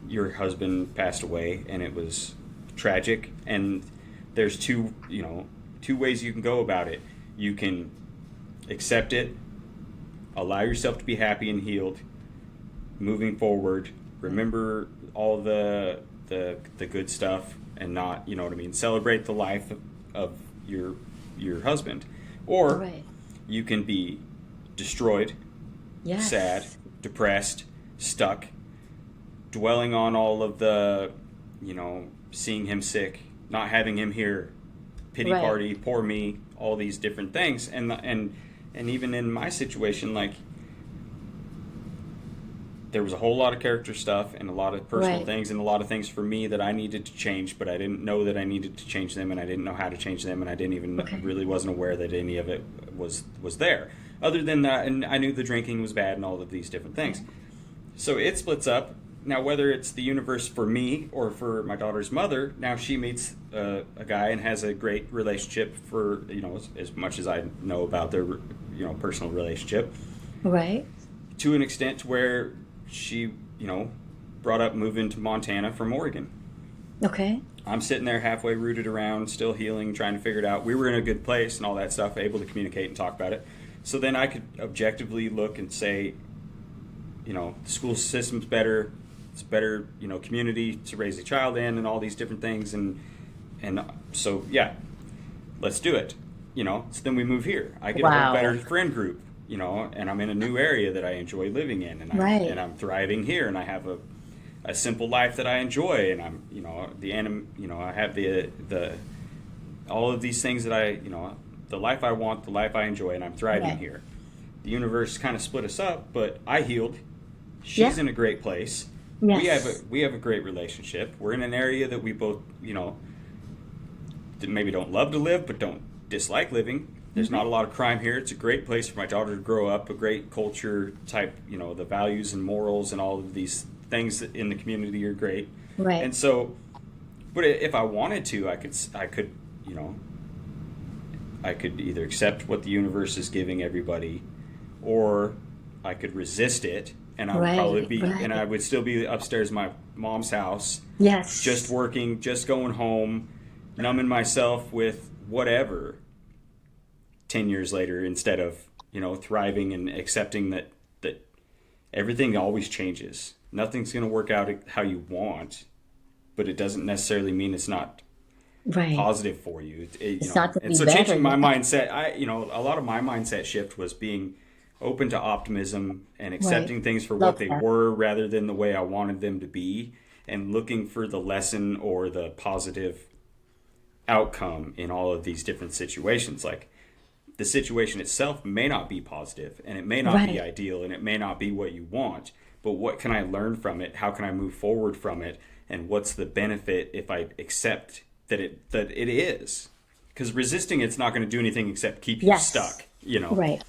your husband passed away and it was tragic, and there's two ways you can go about it. You can accept it, allow yourself to be happy and healed, moving forward, remember all the good stuff, and not, what I mean, celebrate the life of your husband. Or Right. you can be destroyed, sad, Yes. depressed, stuck, dwelling on all of the, seeing him sick, not having him here, pity Right. party, poor me, all these different things. And even in my situation, like, there was a whole lot of character stuff and a lot of personal Right. things and a lot of things for me that I needed to change, but I didn't know that I needed to change them, and I didn't know how to change them, and I didn't even Okay. really wasn't aware that any of it was there. Other than that, and I knew the drinking was bad and all of these different things. So it splits up. Now, whether it's the universe for me or for my daughter's mother, now she meets a guy and has a great relationship for, as much as I know about their, personal relationship, Right. to an extent where she, brought up moving to Montana from Oregon. Okay. I'm sitting there halfway rooted around, still healing, trying to figure it out. We were in a good place and all that stuff, able to communicate and talk about it. So then I could objectively look and say, the school system's better. It's a better, community to raise a child in, and all these different things. And so, yeah, let's do it. So then we move here. I get a Wow. whole better friend group, and I'm in a new area that I enjoy living in, and Right. I'm thriving here, and I have a simple life that I enjoy, and I'm, I have the all of these things that I, the life I want, the life I enjoy, and I'm thriving Right. here. The universe kind of split us up, but I healed. She's Yeah. in a great place. Yes. We have a great relationship. We're in an area that we both, maybe don't love to live, but don't dislike living. There's not a lot of crime here. It's a great place for my daughter to grow up, a great culture type, the values and morals and all of these things that in the community are great. Right. And so, but if I wanted to, I could, I could either accept what the universe is giving everybody, or I could resist it and I would probably Right, be, and I right. would still be upstairs in my mom's house, just Yes. working, just going home, numbing myself with whatever 10 years later, instead of, thriving and accepting that everything always changes. Nothing's going to work out how you want, but it doesn't necessarily mean it's not Right. positive for you. It's not to And be so better. changing my Yeah. mindset, a lot of my mindset shift was being open to optimism and Right. accepting things for what Love they that. were rather than the way I wanted them to be, and looking for the lesson or the positive outcome in all of these different situations. Like, the situation itself may not be positive, and it may not be Right. ideal, and it may not be what you want, but what can I learn from it? How can I move forward from it? And what's the benefit if I accept that it is? Because resisting it's not going to do anything except keep you Yes. stuck. Right.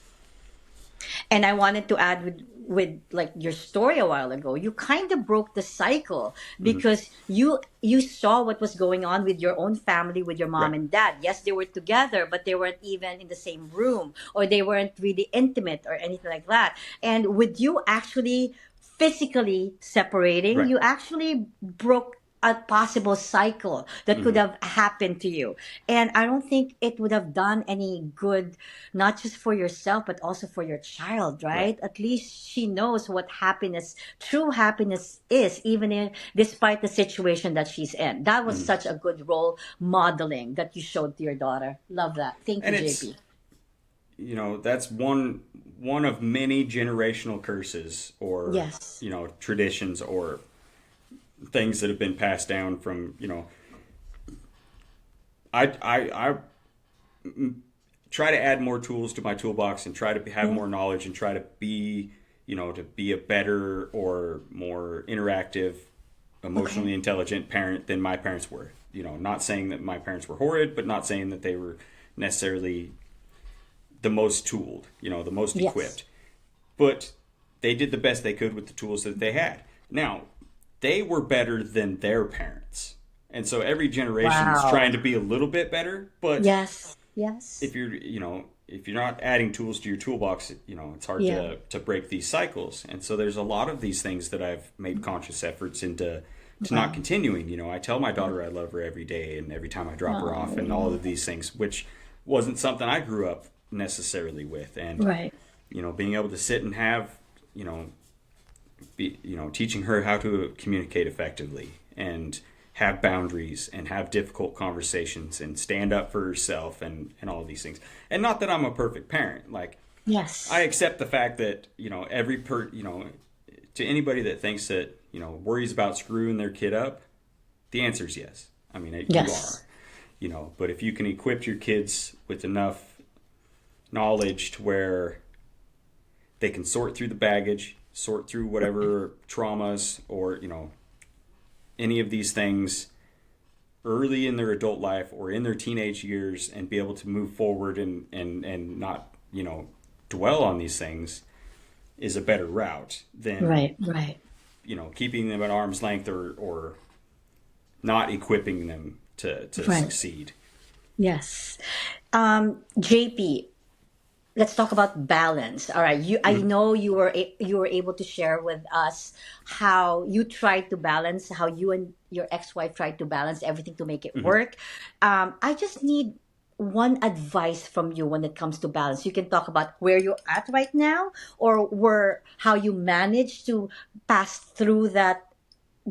And I wanted to add with like your story a while ago, you kind of broke the cycle Hmm. because you saw what was going on with your own family, with your mom Right. and dad. Yes, they were together, but they weren't even in the same room, or they weren't really intimate or anything like that. And with you actually physically separating, Right. you actually broke a possible cycle that could Hmm. have happened to you. And I don't think it would have done any good, not just for yourself, but also for your child, Right. right? At least she knows what happiness, true happiness is, even in, despite the situation that she's in. That was Hmm. such a good role modeling that you showed to your daughter. Love that. Thank you, And it's JP. that's one of many generational curses, or Yes. traditions, or things that have been passed down from. I try to add more tools to my toolbox and try to have Yeah. more knowledge and try to be a better or more interactive, Okay. emotionally intelligent parent than my parents were. Not saying that my parents were horrid, but not saying that they were necessarily the most tooled, the most Yes. equipped. But they did the best they could with the tools that they had. Now, they were better than their parents. And so every generation's Wow. trying to be a little bit better, but Yes. Yes. if you're not adding tools to your toolbox, it's hard Yeah. to break these cycles. And so there's a lot of these things that I've made conscious efforts into to not Wow. continuing. I tell my daughter I love her every day and every time I drop her off, and all Oh. of these things, which wasn't something I grew up necessarily with. And Right. being able to sit and have, you know, teaching her how to communicate effectively and have boundaries and have difficult conversations and stand up for herself, and all of these things. And not that I'm a perfect parent. Like, I Yes. accept the fact that, to anybody that thinks that, worries about screwing their kid up, the answer is yes. I mean, you are, Yes. but if you can equip your kids with enough knowledge to where they can sort through the baggage, sort through whatever traumas, or, any of these things early in their adult life or in their teenage years, and be able to move forward and not, dwell on these things, is a better route than, Right. Right. keeping them at arm's length, or not equipping them to Right. succeed. Yes. JP, let's talk about balance. All right, I Mm-hmm. know you were able to share with us how you tried to balance, how you and your ex-wife tried to balance everything to make it Mm-hmm. work. I just need one advice from you when it comes to balance. You can talk about where you're at right now, or where how you managed to pass through that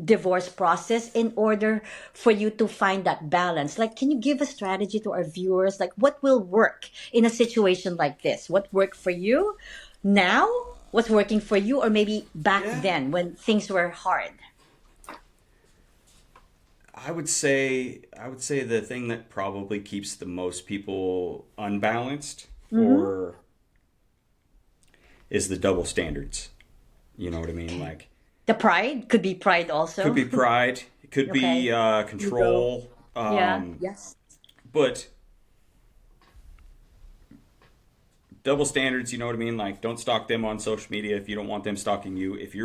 divorce process in order for you to find that balance. Like, can you give a strategy to our viewers, like what will work in a situation like this? What worked for you now, what's working for you, or maybe back Yeah, then when things were hard? I would say the thing that probably keeps the most people unbalanced, Mm-hmm. or is the double standards. You know what I mean? Okay. Like, The pride could be pride could also. be pride, it could Okay. be Ego. control, Yeah. Yes. but double standards. You know what I mean? Like, don't stalk them on social media if you don't want them stalking you. If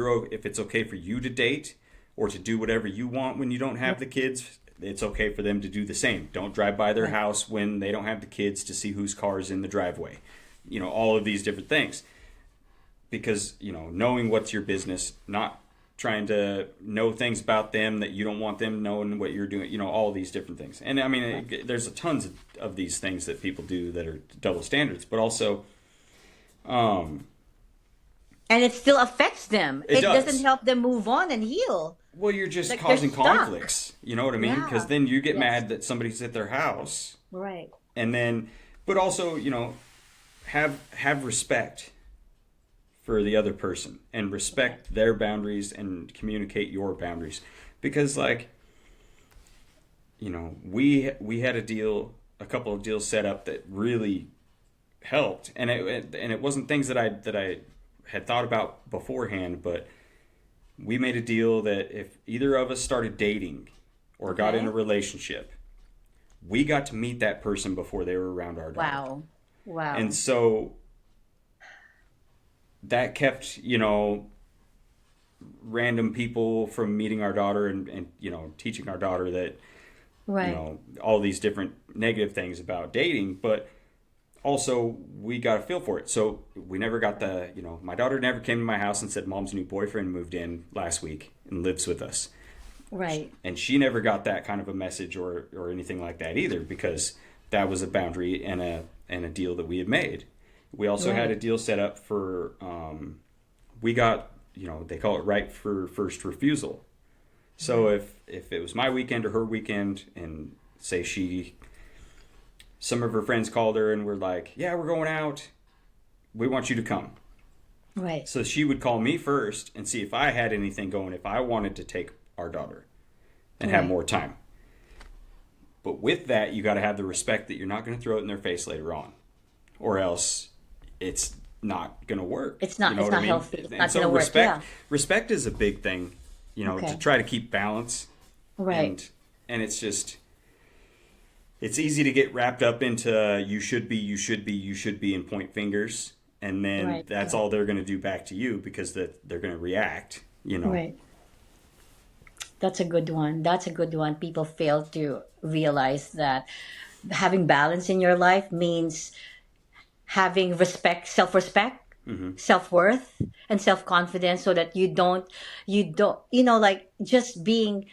it's okay for you to date or to do whatever you want when you don't Yeah. have the kids, it's okay for them to do the same. Don't drive by their Right. house when they don't have the kids to see whose car is in the driveway. All of these different things. because, knowing what's your business, not trying to know things about them that you don't want them knowing what you're doing, all these different things. And I mean, there's tons of these things that people do that are double standards, but also, And it still affects them. it It doesn't does. help them move on and heal. Well, you're just Like they're causing stuck. conflicts. You know what I mean? Because Yeah. then you get Yes. mad that somebody's at their house, Right. and then, but also, have respect for the other person and respect their boundaries and communicate your boundaries, because like, we had a couple of deals set up that really helped, and it wasn't things that I had thought about beforehand, but we made a deal that if either of us started dating or got in a Okay. relationship, we got to meet that person before they were around our daughter. Wow. And Wow. so that kept, random people from meeting our daughter, and teaching our daughter that, Right. all these different negative things about dating, but also we got a feel for it. So we never got my daughter never came to my house and said, Mom's new boyfriend moved in last week and lives with us. Right. And she never got that kind of a message or anything like that either, because that was a boundary and a deal that we had made. We also had a Right. deal set up for, we got, they call it right for first refusal. So if it was my weekend or her weekend, and say some of her friends called her and were like, yeah, we're going out, we want you to come. Right. So she would call me first and see if I had anything going, if I wanted to take our daughter and have Right. more time. But with that, you got to have the respect that you're not going to throw it in their face later on, or else it's not going to work. It's You not. know It's what I not mean? healthy. It's And not so gonna work. Yeah. respect is a big thing, to Okay. try to keep balance. Right. And it's just, it's easy to get wrapped up into you should be, you should be, you should be, and point fingers, and then Right. that's Right. all they're going to do back to you, because they're going to react. Right. That's a good one. That's a good one. People fail to realize that having balance in your life means having respect, self-respect, self-worth, and self-confidence, so that you don't, like just being,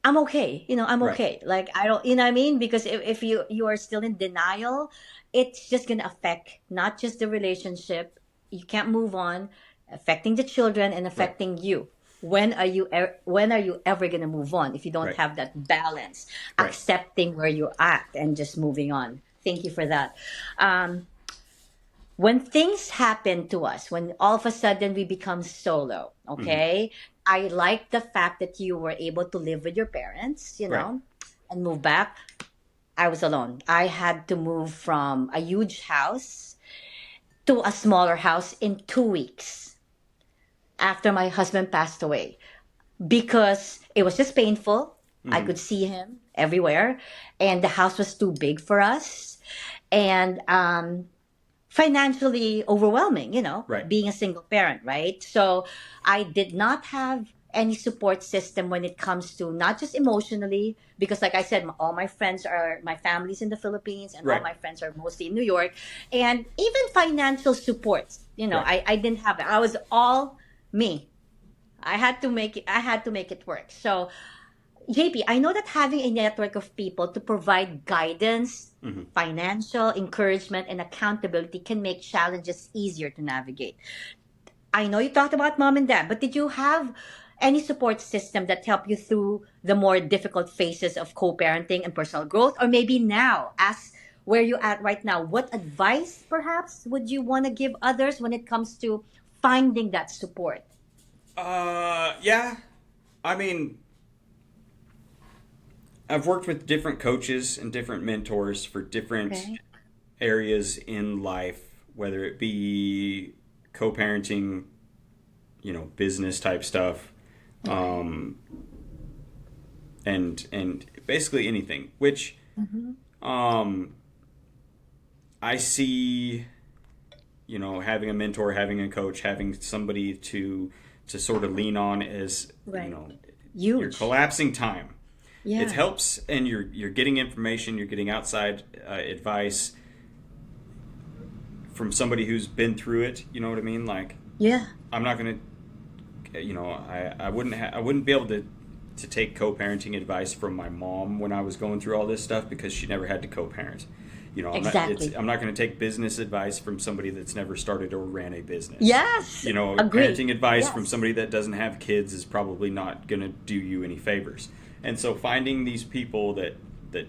I'm okay. I'm Right, okay. Like I don't, you know what I mean? Because if you are still in denial, it's just gonna affect not just the relationship. You can't move on, affecting the children and right, affecting you. When are you ever gonna move on if you don't right, have that balance, right. accepting where you're at and just moving on? Thank you for that. Um, when things happen to us, when all of a sudden we become solo, Hmm. okay? I like the fact that you were able to live with your parents, Right. and move back. I was alone. I had to move from a huge house to a smaller house in 2 weeks after my husband passed away, because it was just painful. I Hmm. could see him everywhere, and the house was too big for us. And financially overwhelming, Right. being a single parent, right? So I did not have any support system when it comes to not just emotionally, because like I said, all my friends are, my family's in the Philippines, and all Right. my friends are mostly in New York. And even financial support, Right. I didn't have it. I was all me. I had to make it work. So JP, I know that having a network of people to provide guidance, Hmm. financial encouragement, and accountability can make challenges easier to navigate. I know you talked about mom and dad, but did you have any support system that helped you through the more difficult phases of co-parenting and personal growth? Or maybe now, as where you at right now, what advice perhaps would you want to give others when it comes to finding that support? Yeah. I mean, I've worked with different coaches and different mentors for different Okay. areas in life, whether it be co-parenting, business type stuff, Okay. um, and basically anything. Which, Mm-hmm. um, I see, having a mentor, having a coach, having somebody to sort of lean on as, Right. you're Huge. collapsing time. It Yeah. helps, and you're getting information, you're getting outside advice from somebody who's been through it. You know what I mean? Like, Yeah. I'm not going to, I wouldn't be able to take co-parenting advice from my mom when I was going through all this stuff because she never had to co-parent. Exactly. I'm not going to take business advice from somebody that's never started or ran a business. Yes. Agree. Parenting advice from Yes. somebody that doesn't have kids is probably not going to do you any favors. And so finding these people that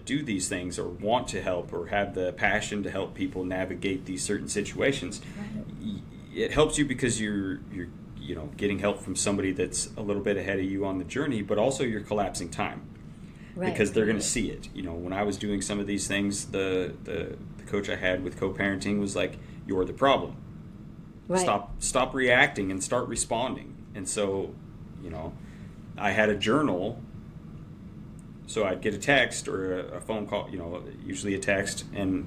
do these things or want to help or have the passion to help people navigate these certain situations, Right. it helps you because you're getting help from somebody that's a little bit ahead of you on the journey, but also you're collapsing time Right. because they're going to see it. When I was doing some of these things, the coach I had with co-parenting was like, "You're the problem. Right. Stop reacting and start responding." And so, I had a journal. So I'd get a text or a phone call, usually a text, and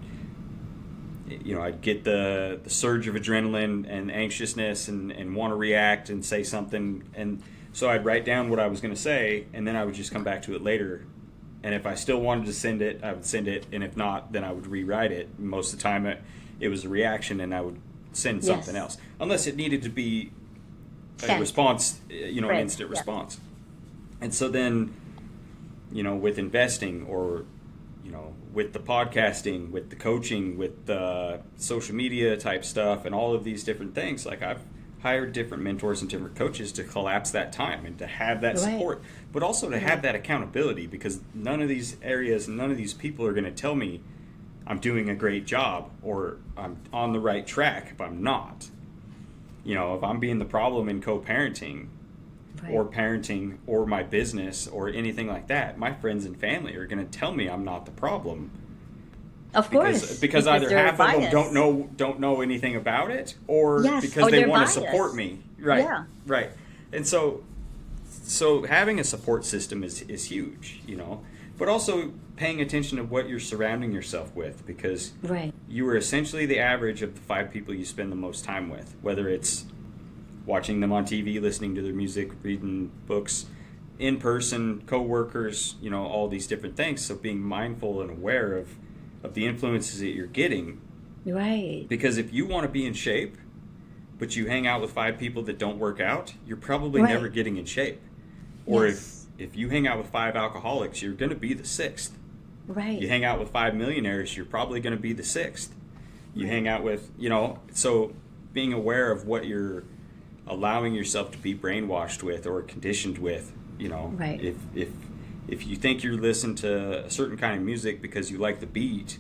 I'd get the surge of adrenaline and anxiousness and want to react and say something, and so I'd write down what I was going to say, and then I would just come back to it later. And if I still wanted to send it, I would send it, and if not, then I would rewrite it. Most of the time, it was a reaction, and I would send something Yes. else, unless it needed to be a Sent. response, an Right. instant Yeah. response. And so then, with investing or, with the podcasting, with the coaching, with the social media type stuff and all of these different things, like I've hired different mentors and different coaches to collapse that time and to have that Right. support, but also to have that accountability, because none of these areas and none of these people are going to tell me I'm doing a great job or I'm on the right track if I'm not. If I'm being the problem in co-parenting, Right. or parenting or my business or anything like that, my friends and family are going to tell me I'm not the problem Of course. because either they're half of them biased. don't know anything about it, or Yes, because or they they're want to biased. support me. Right. Yeah. Right. And so having a support system is huge, but also paying attention to what you're surrounding yourself with, because Right. you are essentially the average of the 5 people you spend the most time with, whether it's watching them on TV, listening to their music, reading books, in person, co-workers, all these different things. So being mindful and aware of the influences that you're getting, Right. because if you want to be in shape, but you hang out with 5 people that don't work out, you're probably Right. never getting in shape. Or Yes. if you hang out with 5 alcoholics, you're going to be the 6th. Right. You hang out with 5 millionaires, you're probably going to be the 6th. You hang out with, so being aware of what you're allowing yourself to be brainwashed with or conditioned with, Right. if you think you're listening to a certain kind of music because you like the beat,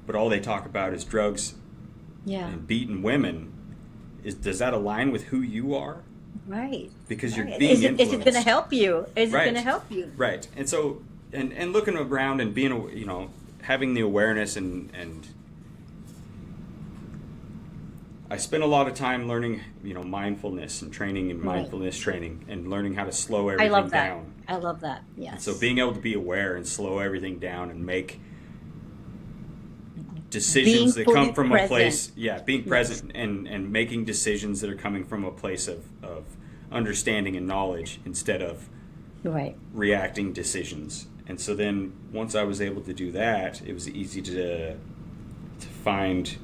but all they talk about is drugs Yeah. and beating women, does that align with who you are? Right. Because you're Right. being Is it influenced. going to help you? Is it Right. going to help you? Right. And so, and looking around and being, having the awareness and I spent a lot of time learning, mindfulness and training and Right. mindfulness training and learning how to slow I everything love that. down. I love that. Yes. So being able to be aware and slow everything down and make decisions Being that come fully from present. a place, being Yes. present and making decisions that are coming from a place of understanding and knowledge instead of Right. reacting decisions. And so then once I was able to do that, it was easy to find,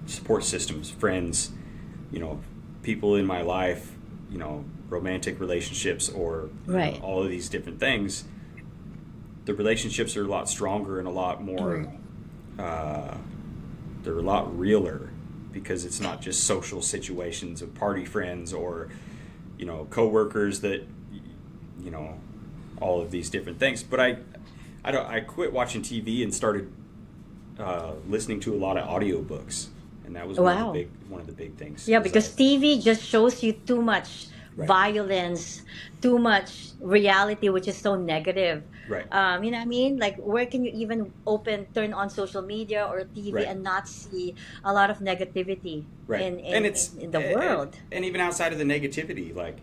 support systems, friends, people in my life, romantic relationships or Right. all of these different things. The relationships are a lot stronger and a lot more, they're a lot realer, because it's not just social situations of party friends or, coworkers that, all of these different things. But I quit watching TV and started listening to a lot of audiobooks, and that was Wow. one of the big things. Yeah, is because TV just shows you too much Right. violence, too much reality, which is so negative. Right. You know what I mean? Like, where can you even turn on social media or TV Right. and not see a lot of negativity Right. in in the world? And even outside of the negativity, like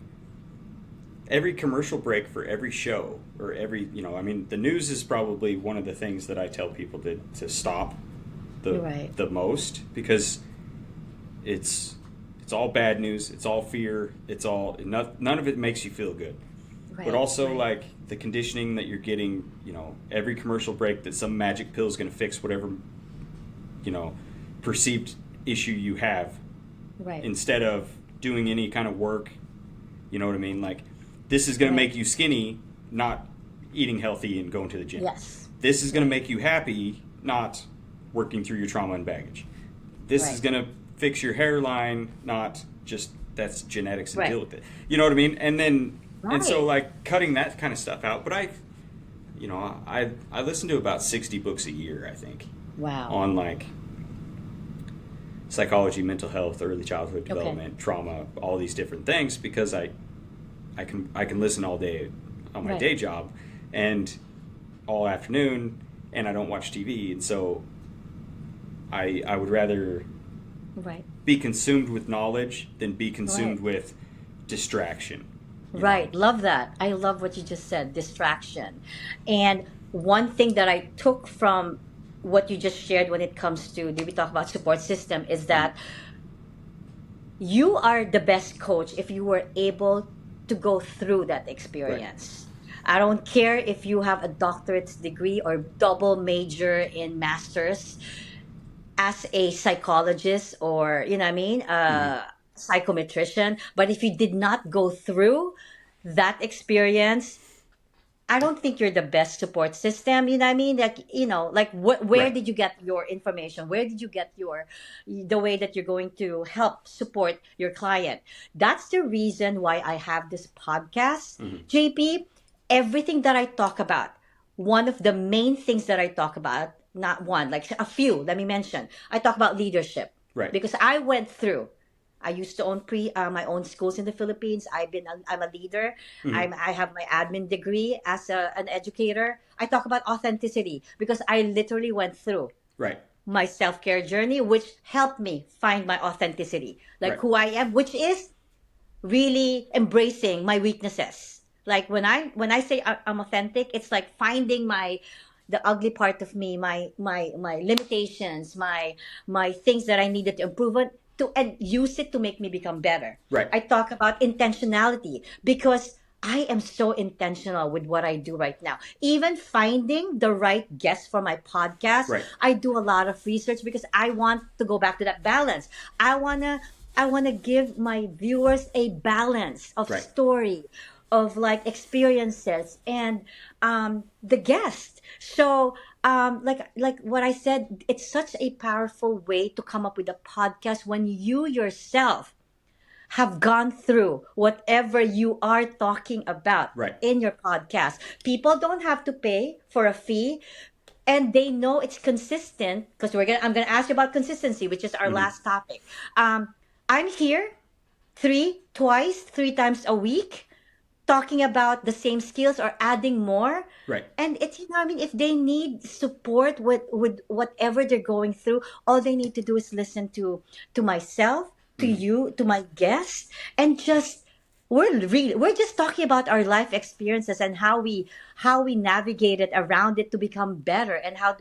every commercial break for every show or every, the news is probably one of the things that I tell people to stop Right. the most, because it's all bad news, it's all fear, it's all, none of it makes you feel good. Right. But also, right. like, the conditioning that you're getting, every commercial break that some magic pill is going to fix whatever, perceived issue you have, Right. instead of doing any kind of work. You know what I mean? Like, this is going to make you skinny, not eating healthy and going to the gym. Yes. This is going to make you happy, not working through your trauma and baggage. This is going to fix your hairline, not just that's genetics and deal with it. You know what I mean? And then, and so like cutting that kind of stuff out. But I listen to about 60 books a year, I think. Wow. On like psychology, mental health, early childhood development, trauma, all these different things, because I can listen all day on my day job and all afternoon, and I don't watch TV, and so I would rather be consumed with knowledge than be consumed with distraction. Right. Love that. I love what you just said, distraction. And one thing that I took from what you just shared when it comes to, did we talk about support system, is that you are the best coach if you were able to go through that experience. I don't care if you have a doctorate degree or double major in master's as a psychologist, or, you know what I mean, psychometrician. But if you did not go through that experience, I don't think you're the best support system. You know what I mean? Like, like where did you get your information? Where did you get the way that you're going to help support your client? That's the reason why I have this podcast, JP. Everything that I talk about, one of the main things that I talk about, not one, like a few, let me mention. I talk about leadership. Right. Because I went through. I used to own my own schools in the Philippines. I'm a leader. I have my admin degree as an educator. I talk about authenticity because I literally went through my self-care journey, which helped me find my authenticity, like who I am, which is really embracing my weaknesses. Like when I say I'm authentic, it's like finding the ugly part of me, my limitations, my things that I needed to improve on, and use it to make me become better. Right. I talk about intentionality because I am so intentional with what I do right now. Even finding the right guest for my podcast, I do a lot of research because I want to go back to that balance. I wanna give my viewers a balance of story, of like experiences, and the guest. So like what I said, it's such a powerful way to come up with a podcast when you yourself have gone through whatever you are talking about in your podcast. People don't have to pay for a fee, and they know it's consistent, because I'm gonna ask you about consistency, which is our last topic. I'm here three times a week, talking about the same skills or adding more. And it's, I mean, if they need support with whatever they're going through, all they need to do is listen to myself, to you, to my guests, and just we're just talking about our life experiences and how we navigated around it to become better, and how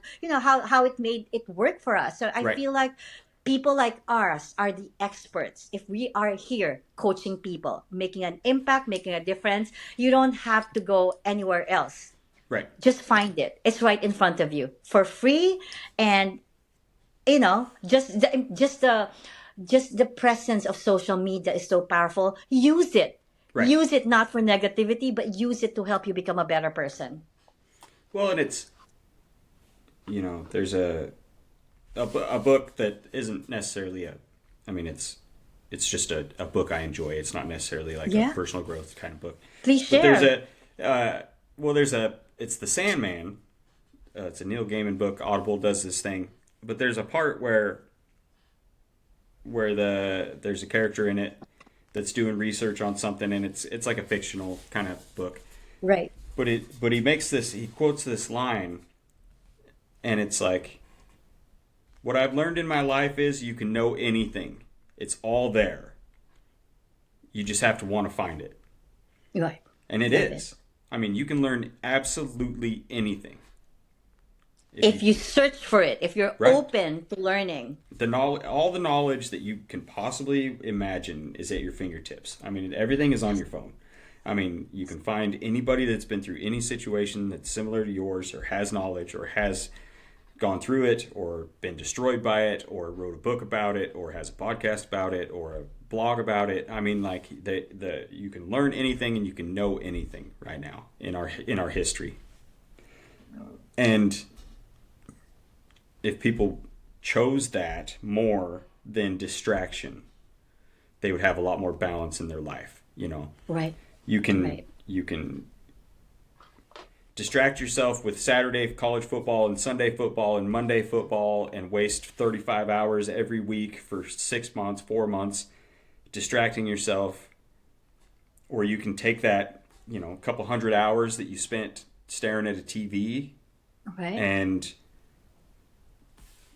it made it work for us. So I feel like people like us are the experts. If we are here coaching people, making an impact, making a difference, you don't have to go anywhere else. Just find it. It's right in front of you for free. And, just the presence of social media is so powerful. Use it. Use it not for negativity, but use it to help you become a better person. Well, and it's, there's a book that isn't necessarily it's just a book I enjoy. It's not necessarily like a personal growth kind of book. Please share. But it's The Sandman. It's a Neil Gaiman book. Audible does this thing, but there's a part where there's a character in it that's doing research on something, and it's like a fictional kind of book. But he quotes this line, and it's like, what I've learned in my life is you can know anything. It's all there. You just have to want to find it. And it is. I mean, you can learn absolutely anything. If you search for it, if you're open to learning. All the knowledge that you can possibly imagine is at your fingertips. I mean, everything is on your phone. I mean, you can find anybody that's been through any situation that's similar to yours, or has knowledge, or has gone through it or been destroyed by it or wrote a book about it or has a podcast about it or a blog about it. I mean, like you can learn anything and you can know anything right now in our history. And if people chose that more than distraction, they would have a lot more balance in their life, you know. Right. You can distract yourself with Saturday college football and Sunday football and Monday football and waste 35 hours every week for 6 months, 4 months, distracting yourself. Or you can take that, you know, a couple hundred hours that you spent staring at a TV and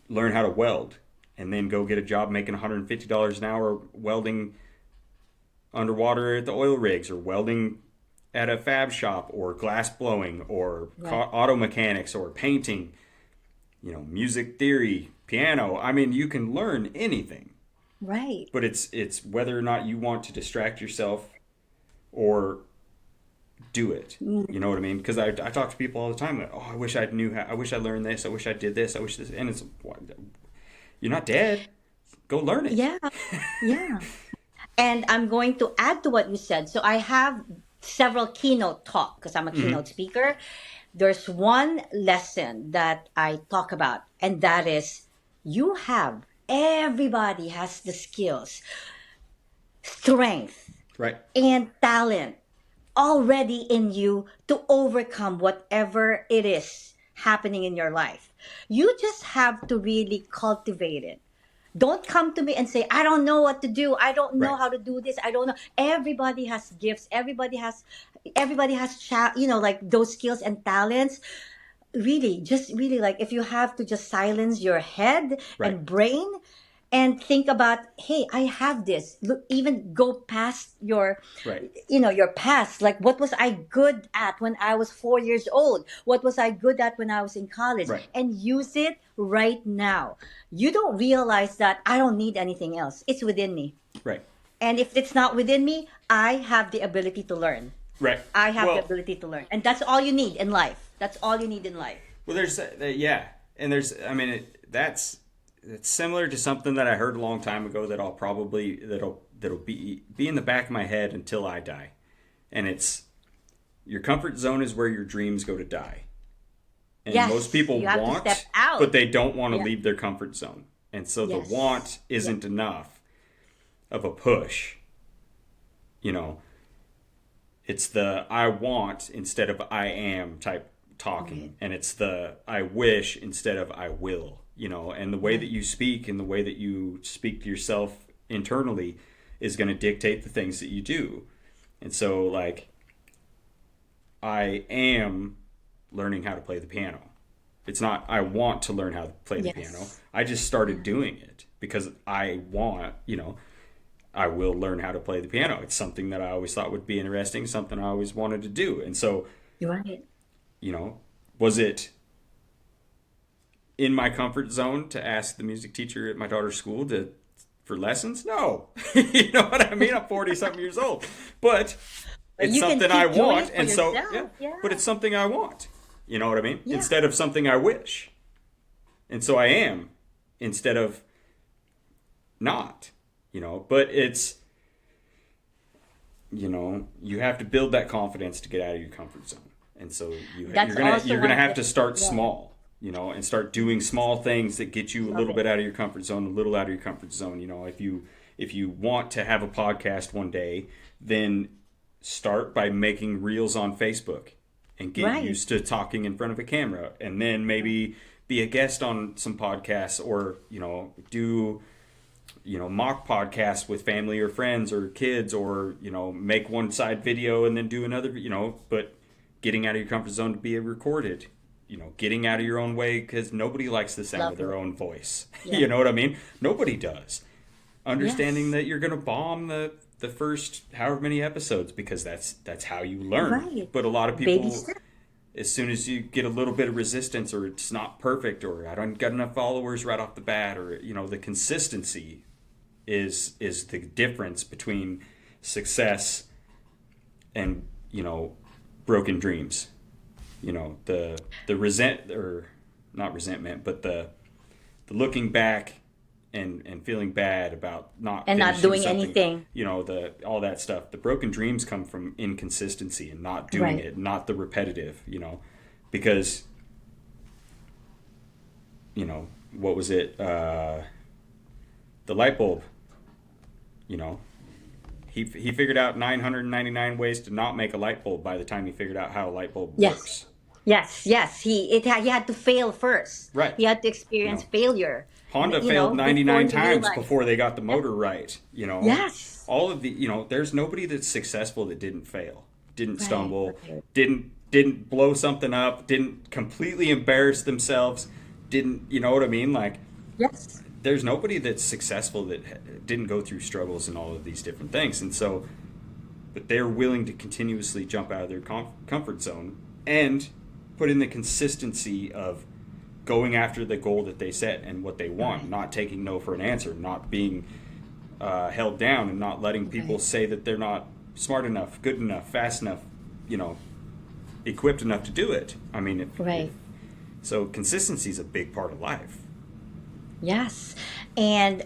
learn how to weld, and then go get a job making $150 an hour welding underwater at the oil rigs, or welding at a fab shop, or glass blowing, or auto mechanics, or painting, you know, music theory, piano. I mean, you can learn anything. Right. But it's whether or not you want to distract yourself or do it. You know what I mean? Because I talk to people all the time, like, oh, I wish I knew how, I wish I learned this, I wish I did this, I wish this, and it's, you're not dead. Go learn it. Yeah. Yeah. And I'm going to add to what you said. So I have several keynote talk because I'm a keynote speaker. There's one lesson that I talk about, and that is everybody has the skills, strength, Right. and talent already in you to overcome whatever it is happening in your life. You just have to really cultivate it. Don't come to me and say, I don't know what to do. I don't know how to do this. I don't know. Everybody has gifts. Everybody has, you know, like those skills and talents. Really, just really, like, if you have to just silence your head and brain and think about, hey, I have this. Look, even go past your, you know, your past. Like, what was I good at when I was 4 years old? What was I good at when I was in college? And use it right now. You don't realize that I don't need anything else. It's within me. Right. And if it's not within me, I have the ability to learn. Right. I have the ability to learn. And that's all you need in life. That's all you need in life. Well, there's, and there's, I mean, it's similar to something that I heard a long time ago that that'll be in the back of my head until I die. And it's, your comfort zone is where your dreams go to die. And most people want, but they don't want to leave their comfort zone. And so the want isn't enough of a push. You know, it's the I want instead of I am type talking. And it's the I wish instead of I will. You know, and the way that you speak and the way that you speak to yourself internally is going to dictate the things that you do. And so, like, I am learning how to play the piano. It's not I want to learn how to play the piano. I just started doing it because I want, you know, I will learn how to play the piano. It's something that I always thought would be interesting, something I always wanted to do. And so, you know, was it in my comfort zone to ask the music teacher at my daughter's school for lessons? No. You know what I mean? I'm 40-something years old. But it's something I want. And so, but it's something I want. You know what I mean? Yeah. Instead of something I wish. And so I am instead of not, you know. But it's, you know, you have to build that confidence to get out of your comfort zone. And so you're gonna have to start small. You know, and start doing small things that get you a little bit out of your comfort zone, a little out of your comfort zone. You know, if you want to have a podcast one day, then start by making reels on Facebook and get used to talking in front of a camera, and then maybe be a guest on some podcasts, or, you know, do, you know, mock podcasts with family or friends or kids, or, you know, make one side video and then do another, you know, but getting out of your comfort zone to be recorded. You know, getting out of your own way, because nobody likes the sound of their own voice. You know what I mean? Nobody does. Understanding that you're going to bomb the first however many episodes, because that's how you learn. But a lot of people, as soon as you get a little bit of resistance, or it's not perfect, or I don't got enough followers right off the bat, or, you know, the consistency is the difference between success and, you know, broken dreams. You know, the not resentment, but the looking back and feeling bad about not And not finishing doing something, anything. the all that stuff. The broken dreams come from inconsistency and not doing Right. it, not the repetitive, because what was it? The light bulb. You know, he figured out 999 ways to not make a light bulb by the time he figured out how a light bulb Yes. works. Yes. He had to fail first. Right. He had to You experience know, failure, Honda failed before 99 he times realized. before they got the Yes. motor right. Yes. All of the, there's nobody that's successful that didn't fail, didn't Right. stumble, Right. didn't blow something up, didn't completely embarrass themselves, didn't, you know what I mean? Like, Yes. there's nobody that's successful that didn't go through struggles and all of these different things. And so, but they're willing to continuously jump out of their comfort zone and put in the consistency of going after the goal that they set and what they want, Right. not taking no for an answer, not being held down, and not letting people Right. say that they're not smart enough, good enough, fast enough, equipped enough to do it. I mean, Right. so consistency is a big part of life. Yes. And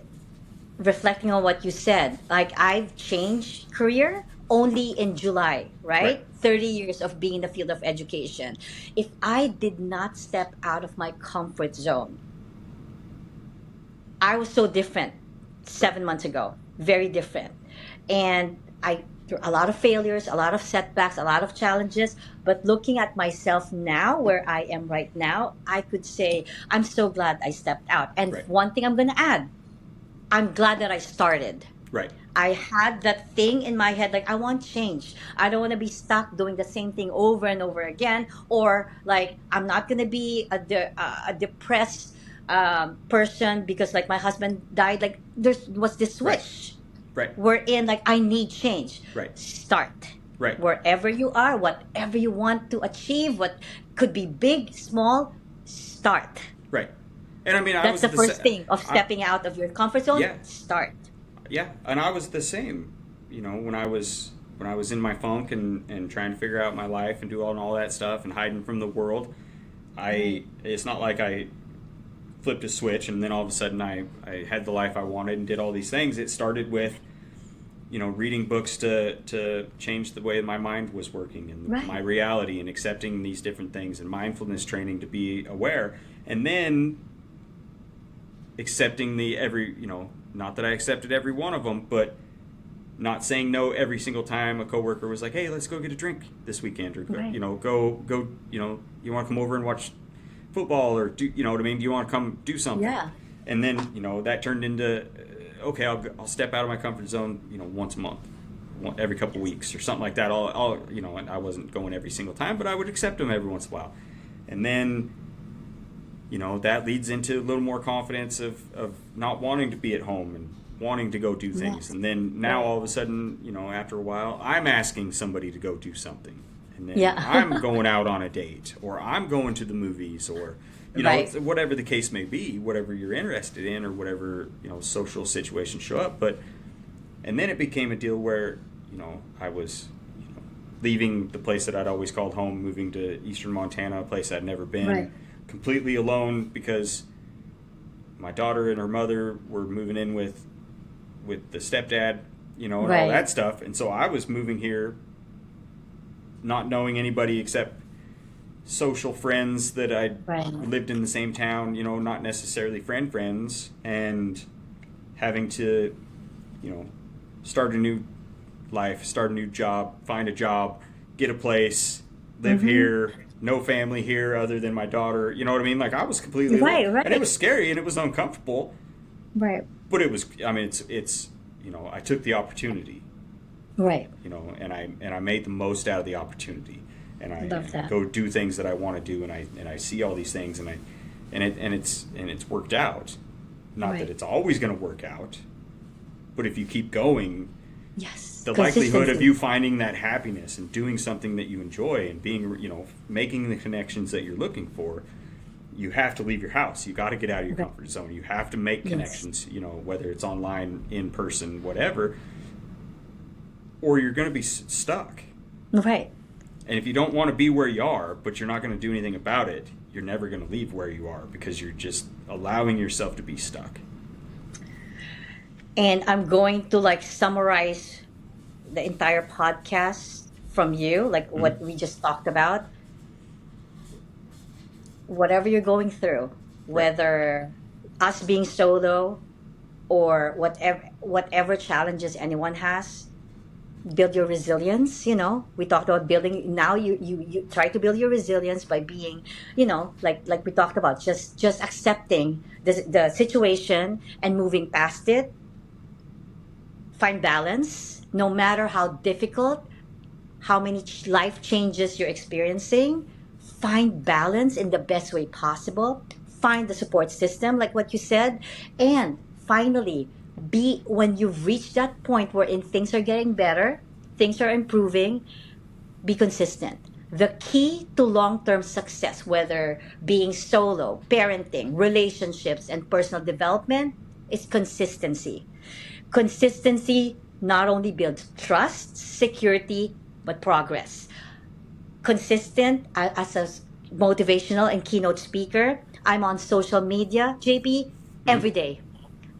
reflecting on what you said, like I've changed career only in July, Right. right? 30 years of being in the field of education. If I did not step out of my comfort zone, I was so different 7 months ago, very different. And through a lot of failures, a lot of setbacks, a lot of challenges. But looking at myself now, where I am right now, I could say, I'm so glad I stepped out. And Right. one thing I'm going to add, I'm glad that I started. Right. I had that thing in my head, like, I want change. I don't want to be stuck doing the same thing over and over again. Or, like, I'm not going to be a depressed person because, like, my husband died. Like, there was this Right. switch. Right. We're in, like, I need change. Right. Start. Right. Wherever you are, whatever you want to achieve, what could be big, small, start. Right. And I mean, I That's was the first thing of stepping out of your comfort zone. yeah, Start. yeah, and I was the same. When I was in my funk and trying to figure out my life and do all that stuff and hiding from the world, it's not like I flipped a switch and then all of a sudden I had the life I wanted and did all these things. It started with reading books to change the way my mind was working and Right. my reality, and accepting these different things, and mindfulness training to be aware, and then accepting not that I accepted every one of them, but not saying no every single time a coworker was like, "Hey, let's go get a drink this weekend," or Right. go, you want to come over and watch football, or do you know what I mean? Do you want to come do something? Yeah. And then that turned into okay, I'll step out of my comfort zone, once a month, every couple weeks or something like that. And I wasn't going every single time, but I would accept them every once in a while, and then that leads into a little more confidence of not wanting to be at home and wanting to go do things. Yes. And then now all of a sudden, after a while, I'm asking somebody to go do something. And then Yeah. I'm going out on a date, or I'm going to the movies, or, Right. whatever the case may be, whatever you're interested in, or whatever, social situations show up. And then it became a deal where, I was, leaving the place that I'd always called home, moving to eastern Montana, a place I'd never been. Right. Completely alone because my daughter and her mother were moving in with the stepdad, and all Right. that stuff. And so I was moving here not knowing anybody except social friends that I Right. lived in the same town, not necessarily friends, and having to, start a new life, start a new job, find a job, get a place, live here, no family here other than my daughter. You know what I mean? Like, I was completely Right, alone. right. And it was scary and it was uncomfortable, Right. but it was, I mean, it's I took the opportunity, Right. and I made the most out of the opportunity, and I Love that. go do things that I want to do, and I see all these things, and it's worked out. Not Right. that it's always going to work out, but if you keep going, Yes. the likelihood of Consistency. you finding that happiness and doing something that you enjoy and being, making the connections that you're looking for, you have to leave your house. You got to get out of your Okay. comfort zone. You have to make Yes. connections, whether it's online, in person, whatever, or you're going to be stuck. Right. And if you don't want to be where you are, but you're not going to do anything about it, you're never going to leave where you are because you're just allowing yourself to be stuck. And I'm going to like summarize the entire podcast from you, like Mm-hmm. what we just talked about. Whatever you're going through, Right. whether us being solo or whatever challenges anyone has, build your resilience. We talked about building. Now you try to build your resilience by being, like we talked about, just accepting the situation and moving past it. Find balance no matter how difficult, how many life changes you're experiencing. Find balance in the best way possible. Find the support system, like what you said. And finally, be when you've reached that point wherein things are getting better, things are improving, be consistent. The key to long term success, whether being solo, parenting, relationships, and personal development, is consistency. Consistency not only builds trust, security, but progress. Consistent as a motivational and keynote speaker. I'm on social media, JP, Mm-hmm. every day.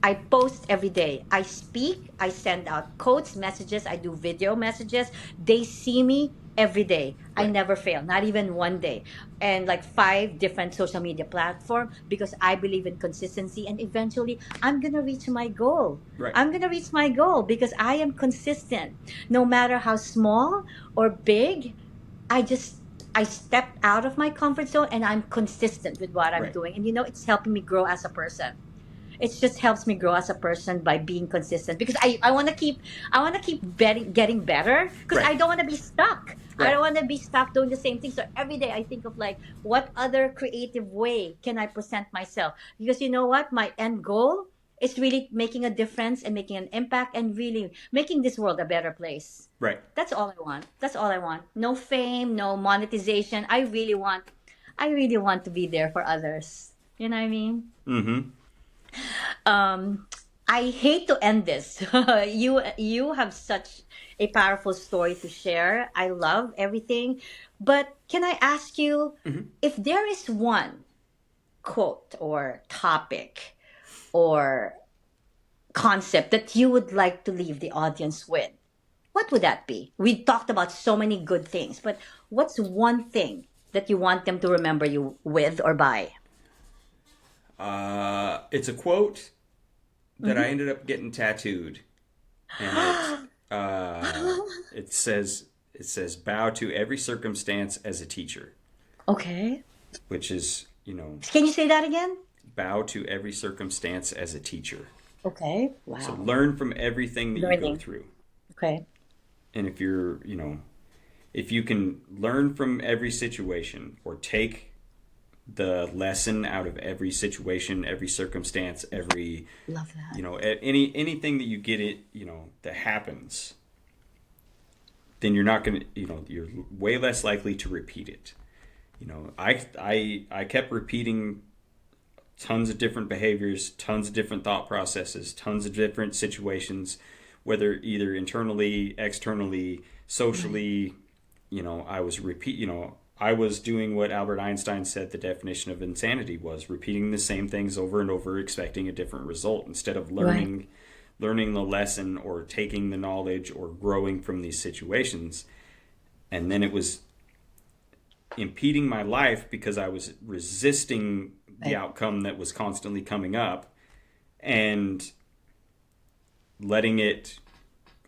I post every day. I speak, I send out quotes, messages, I do video messages. They see me every day. I Right. never fail, not even one day. And like five different social media platforms because I believe in consistency and eventually I'm going to reach my goal. Right. I'm going to reach my goal because I am consistent. No matter how small or big, I just I stepped out of my comfort zone and I'm consistent with what I'm Right. doing. And it's helping me grow as a person. It just helps me grow as a person by being consistent because I want to keep getting better because Right. I don't want to be stuck. I Right. don't want to be stuck doing the same thing. So every day I think of like what other creative way can I present myself? Because you know what? My end goal is really making a difference and making an impact and really making this world a better place. Right. That's all I want. That's all I want. No fame, no monetization. I really want to be there for others. You know what I mean? Mm-hmm. Um, I hate to end this. You have such a powerful story to share. I love everything, but can I ask you Mm-hmm. if there is one quote or topic or concept that you would like to leave the audience with? What would that be? We talked about so many good things, but what's one thing that you want them to remember you with or by? It's a quote that I Mhm. ended up getting tattooed, and it says bow to every circumstance as a teacher, Okay. which is Can you say that again? bow to every circumstance as a teacher. Okay. So Wow. learn from everything that you go Learning. through, Okay. and if you can learn from every situation or take the lesson out of every situation, every circumstance, every Love that. anything that you get it that happens, then you're not going to you're way less likely to repeat it. I kept repeating tons of different behaviors, tons of different thought processes, tons of different situations, whether either internally, externally, Right. socially. I was doing what Albert Einstein said the definition of insanity was: repeating the same things over and over, expecting a different result instead of Right. learning the lesson or taking the knowledge or growing from these situations. And then it was impeding my life because I was resisting the Right. outcome that was constantly coming up and letting it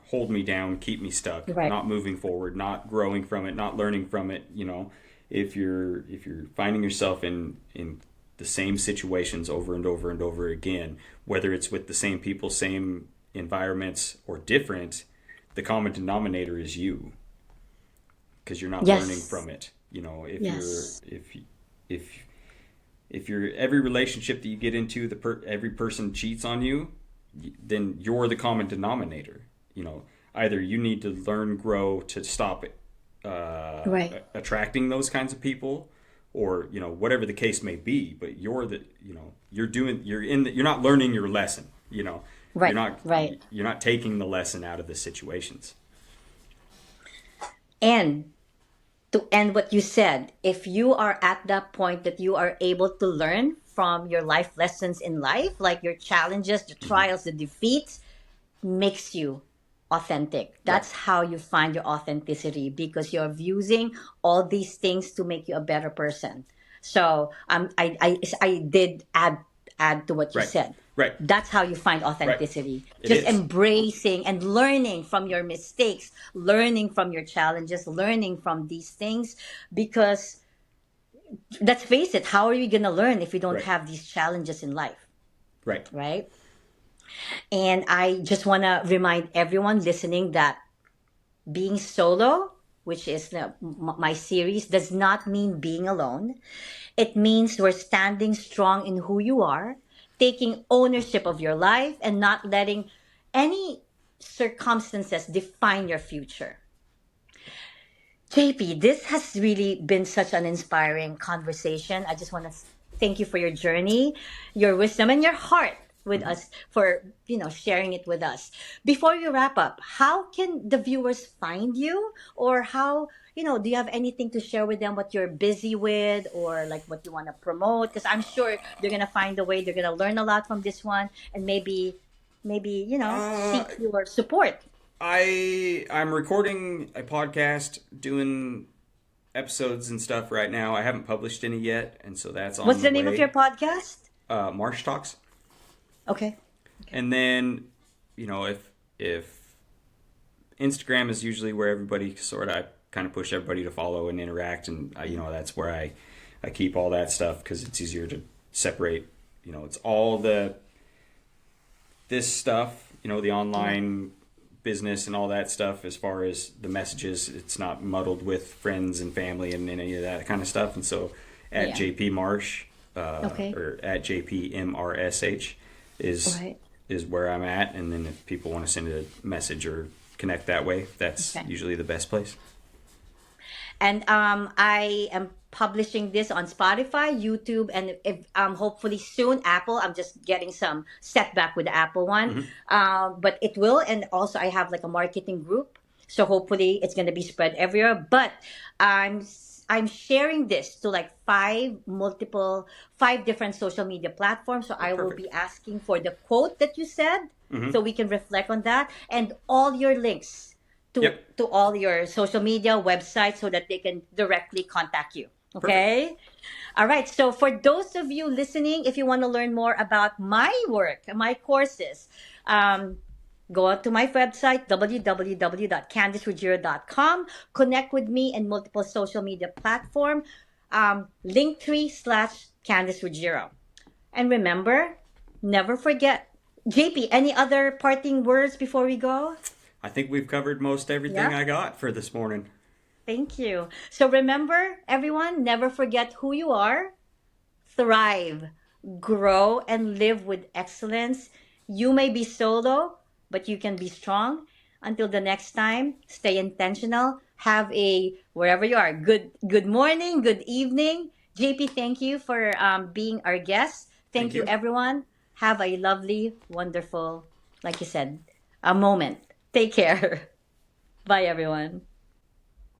hold me down, keep me stuck, Right. not moving forward, not growing from it, not learning from it. If you're finding yourself in the same situations over and over and over again, whether it's with the same people, same environments, or different, the common denominator is you, because you're not learning Yes. from it. If you're Yes. if if you're every relationship that you get into, every person cheats on you, then you're the common denominator. Either you need to learn, grow to stop Right. attracting those kinds of people, or whatever the case may be. But you're not learning your lesson. You're Right. not Right. you're not taking the lesson out of the situations. And to end what you said, if you are at that point that you are able to learn from your life lessons in life, like your challenges, the Hmm. trials, the defeats, makes you authentic. Right. That's how you find your authenticity, because you're using all these things to make you a better person. So I did add to what you Right. said. Right. That's how you find Right. authenticity. It Just is. embracing and learning from your mistakes, learning from your challenges, learning from these things. Because let's face it, how are you going to learn if you don't Right. have these challenges in life, Right. right? And I just want to remind everyone listening that being solo, which is my series, does not mean being alone. It means we're standing strong in who you are, taking ownership of your life, and not letting any circumstances define your future. JP, this has really been such an inspiring conversation. I just want to thank you for your journey, your wisdom, and your heart with Hmm. us, for sharing it with us. Before you wrap up, how can the viewers find you, or how do you have anything to share with them, what you're busy with, or like what you want to promote? Because I'm sure they're gonna find a way. They're gonna learn a lot from this one, and maybe Uh, seek your support. I'm recording a podcast, doing episodes and stuff right now. I haven't published any yet, and so that's What's on the the name of your way. podcast? Marsh Talks. Okay. Okay. And then, if Instagram is usually where everybody sort of, I kind of push everybody to follow and interact, and that's where I keep all that stuff because it's easier to separate. It's all this stuff, the Yeah. online business and all that stuff. As far as the messages, it's not muddled with friends and family and any of that kind of stuff. And so, at Yeah. JP Marsh, Okay. or at JPMRSH All is right. is where I'm at. And then if people want to send a message or connect that way, that's Okay. usually the best place. And I am publishing this on Spotify, YouTube, and if hopefully soon Apple. I'm just getting some setback with the Apple one, Hmm. but it will. And also, I have like a marketing group, so hopefully it's going to be spread everywhere. But I'm sharing this to like five different social media platforms. So Oh, I will perfect. be asking for the quote that you said, Hmm. so we can reflect on that, and all your links to Yep. all your social media websites, so that they can directly contact you. Perfect. Okay. All right. So for those of you listening, if you want to learn more about my work, my courses, um, go out to my website, www.candiceruggiero.com. Connect with me in multiple social media platform, Linktree/Candice Ruggiero. And remember, never forget. JP, any other parting words before we go? I think we've covered most everything Yeah. I got for this morning. Thank you. So remember, everyone, never forget who you are. Thrive, grow, and live with excellence. You may be solo, but you can be strong. Until the next time, stay intentional. Have a, wherever you are, good morning, good evening. JP, thank you for being our guest. Thank Thank you, you. everyone. Have a lovely, wonderful, like you said, a moment. Take care. Bye, everyone.